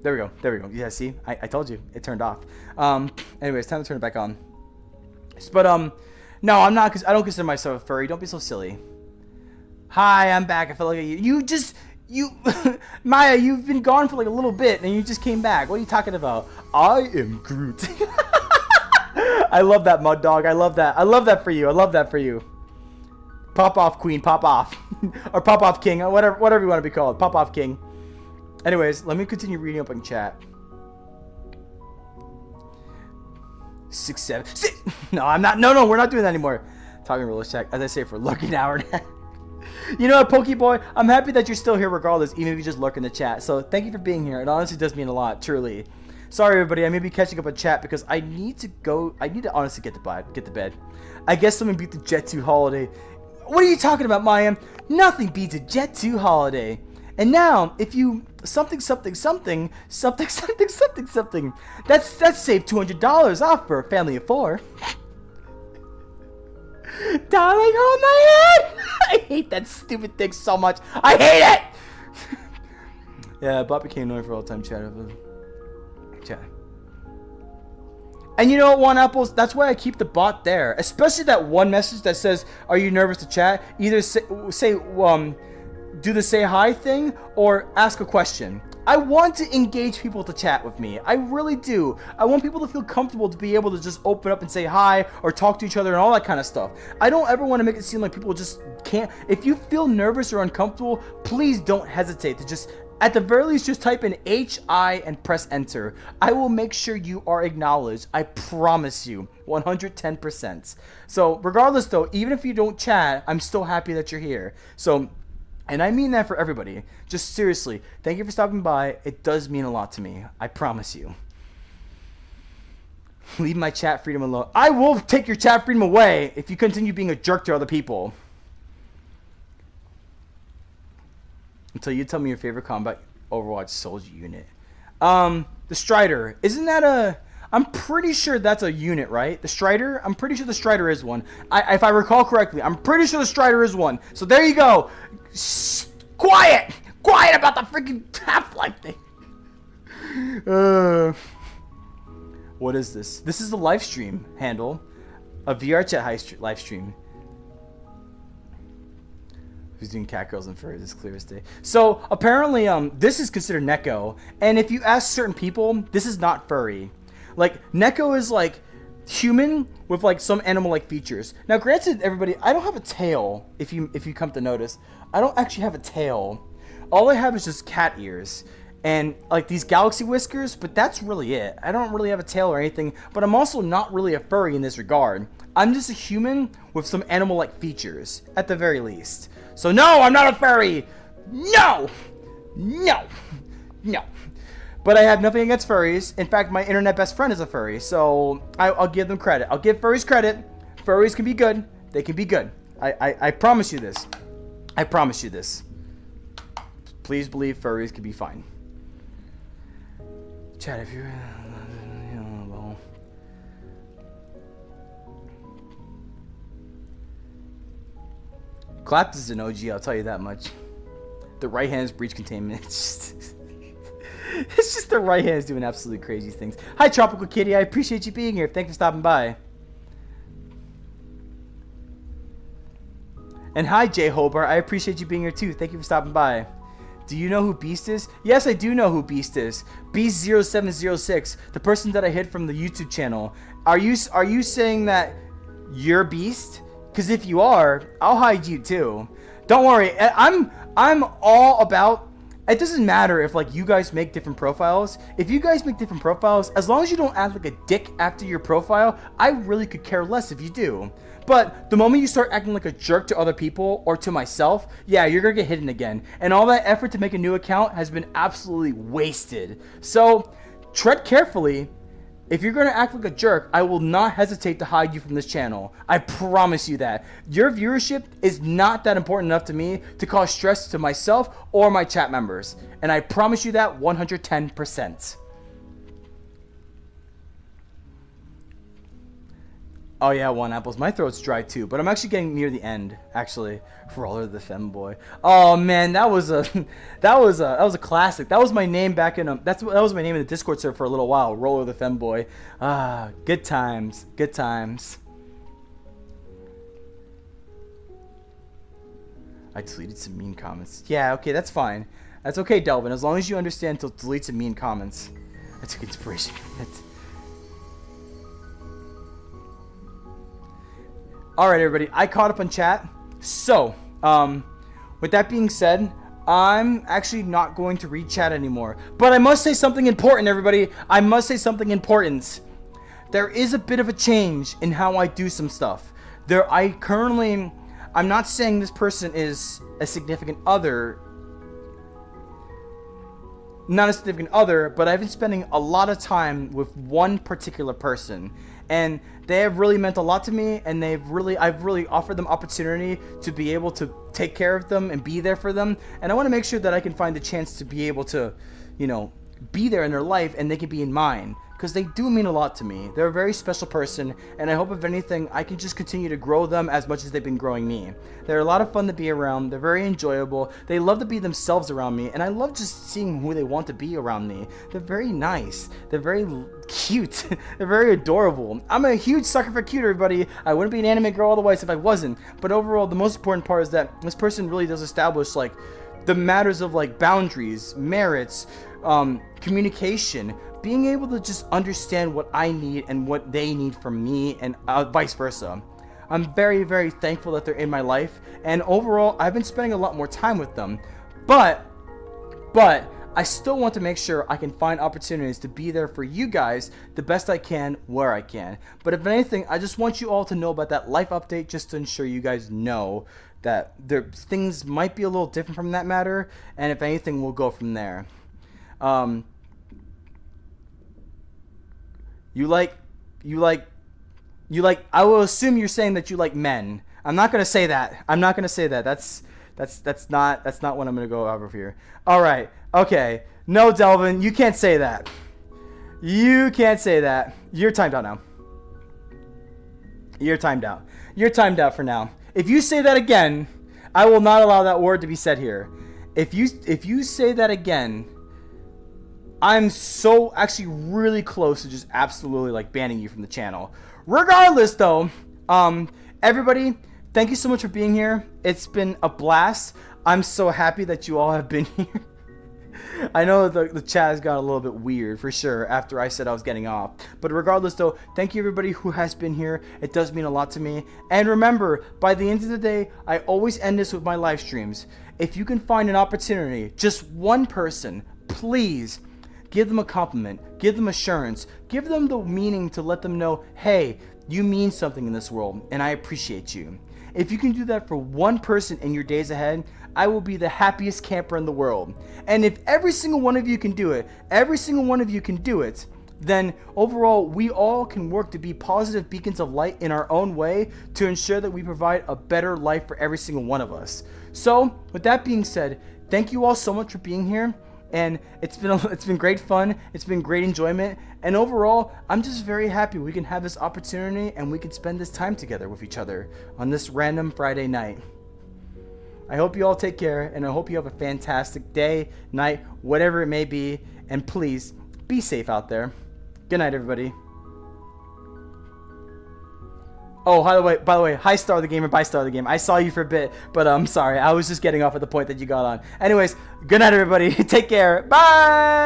There we go. There we go. Yeah, see, I told you it turned off. Anyways, time to turn it back on. But no, I'm not. Cause I don't consider myself a furry. Don't be so silly. Hi, I'm back. I feel like you Maya, you've been gone for like a little bit and you just came back. What are you talking about? I am Groot. I love that, Mud Dog. I love that. I love that for you. I love that for you. Pop off, Queen. Pop off. Or Pop off, King. Whatever you want to be called. Pop off, King. Anyways, let me continue reading up in chat. 6, 7, 6. No, I'm not. No, we're not doing that anymore. Talking real check. As I say, for lurking hour. You know what, Pokeboy? I'm happy that you're still here regardless, even if you just lurk in the chat. So thank you for being here. It honestly does mean a lot, truly. Sorry, everybody. I may be catching up on chat because I need to go. I need to honestly get to bed. I guess someone beat the Jet 2 holiday. What are you talking about, Maya? Nothing beats a Jet 2 holiday. And now, if you something, that's save $200 off for a family of 4. Darling, hold my hand. I hate that stupid thing so much. I hate it. Yeah, bot became annoying for all time chat. And you know what, One Apples? That's why I keep the bot there. Especially that one message that says, "Are you nervous to chat?" Either say do the say hi thing or ask a question. I want to engage people to chat with me. I really do. I want people to feel comfortable to be able to just open up and say hi or talk to each other and all that kind of stuff. I don't ever want to make it seem like people just can't. If you feel nervous or uncomfortable, please don't hesitate to just, at the very least, just type in HI and press enter. I will make sure you are acknowledged. I promise you, 110%. So regardless though, even if you don't chat, I'm still happy that you're here. So, and I mean that for everybody. Just seriously, thank you for stopping by. It does mean a lot to me. I promise you. Leave my chat freedom alone. I will take your chat freedom away if you continue being a jerk to other people. Until you tell me your favorite combat Overwatch soldier unit. The Strider. Isn't that a... I'm pretty sure that's a unit, right? The Strider? I'm pretty sure the Strider is one. If I recall correctly, I'm pretty sure the Strider is one. So there you go. Shh, quiet! Quiet about the freaking Half-Life thing. What is this? This is the live stream handle. A VR chat live stream. Who's doing cat girls and furries? It's clear as day. So apparently, this is considered Neko, and if you ask certain people, this is not furry. Like Neko is like human with like some animal-like features. Now, granted, everybody, I don't have a tail. If you come to notice, I don't actually have a tail. All I have is just cat ears and like these galaxy whiskers, but that's really it. I don't really have a tail or anything, but I'm also not really a furry in this regard. I'm just a human with some animal-like features, at the very least. So no, I'm not a furry. No. But I have nothing against furries. In fact, my internet best friend is a furry, so I'll give them credit. I'll give furries credit. Furries can be good. They can be good. I promise you this. I promise you this. Please believe furries can be fine. Chat, if you're... well... Claps is an OG, I'll tell you that much. The right hand's breach containment. It's just the right hand's doing absolutely crazy things. Hi, Tropical Kitty. I appreciate you being here. Thanks for stopping by. And hi, Jay Hobart. I appreciate you being here too. Thank you for stopping by. Do you know who Beast is? Yes, I do know who Beast is. Beast0706, the person that I hid from the YouTube channel. Are you saying that you're Beast? Because if you are, I'll hide you too. Don't worry. I'm all about... It doesn't matter if like you guys make different profiles. If you guys make different profiles, as long as you don't act like a dick after your profile, I really could care less if you do. But the moment you start acting like a jerk to other people or to myself, yeah, you're gonna get hidden again. And all that effort to make a new account has been absolutely wasted. So tread carefully. If you're gonna act like a jerk, I will not hesitate to hide you from this channel. I promise you that. Your viewership is not that important enough to me to cause stress to myself or my chat members. And I promise you that 110%. Oh yeah, one apples. My throat's dry too, but I'm actually getting near the end. Actually, Roller the Femboy. Oh man, that was a that was a classic. That was my name back in that was my name in the Discord server for a little while. Roller the Femboy. Ah, good times, good times. I deleted some mean comments. Yeah, okay, that's fine. That's okay, Delvin. As long as you understand to delete some mean comments. I took inspiration from it. Alright, everybody. I caught up on chat. So, with that being said, I'm actually not going to read chat anymore. But I must say something important, everybody. I must say something important. There is a bit of a change in how I do some stuff. I'm not saying this person is a significant other. Not a significant other, but I've been spending a lot of time with one particular person. And they have really meant a lot to me, and I've really offered them opportunity to be able to take care of them and be there for them. And I want to make sure that I can find the chance to be able to, you know, be there in their life, and they can be in mine. Because they do mean a lot to me. They're a very special person, and I hope if anything, I can just continue to grow them as much as they've been growing me. They're a lot of fun to be around. They're very enjoyable. They love to be themselves around me, and I love just seeing who they want to be around me. They're very nice. They're very cute. They're very adorable. I'm a huge sucker for cute, everybody. I wouldn't be an anime girl otherwise if I wasn't. But overall, the most important part is that this person really does establish, like, the matters of, like, boundaries, merits, communication, being able to just understand what I need and what they need from me, and vice versa. I'm very, very thankful that they're in my life, and overall, I've been spending a lot more time with them. But I still want to make sure I can find opportunities to be there for you guys the best I can, where I can. But if anything, I just want you all to know about that life update, just to ensure you guys know that things might be a little different from that matter, and if anything, we'll go from there. You like, I will assume you're saying that you like men. I'm not going to say that. I'm not going to say that. That's not what I'm going to go over here. All right. Okay. No, Delvin, you can't say that. You can't say that. You're timed out now. You're timed out. You're timed out for now. If you say that again, I will not allow that word to be said here. If you say that again, I'm so actually really close to just absolutely like banning you from the channel. Regardless though, everybody, thank you so much for being here. It's been a blast. I'm so happy that you all have been here. I know the chat has got a little bit weird for sure after I said I was getting off. But regardless though, thank you everybody who has been here. It does mean a lot to me. And remember, by the end of the day, I always end this with my live streams. If you can find an opportunity, just one person, please give them a compliment, give them assurance, give them the meaning to let them know, hey, you mean something in this world, and I appreciate you. If you can do that for one person in your days ahead, I will be the happiest camper in the world. And if every single one of you can do it, then overall, we all can work to be positive beacons of light in our own way to ensure that we provide a better life for every single one of us. So, with that being said, thank you all so much for being here. And it's been great fun. It's been great enjoyment. And overall, I'm just very happy we can have this opportunity and we can spend this time together with each other on this random Friday night. I hope you all take care, and I hope you have a fantastic day, night, whatever it may be. And please, be safe out there. Good night, everybody. Oh, by the way, hi Star the Gamer, bye Star the Game. I saw you for a bit, but I'm sorry. I was just getting off at the point that you got on. Anyways, good night, everybody. Take care. Bye!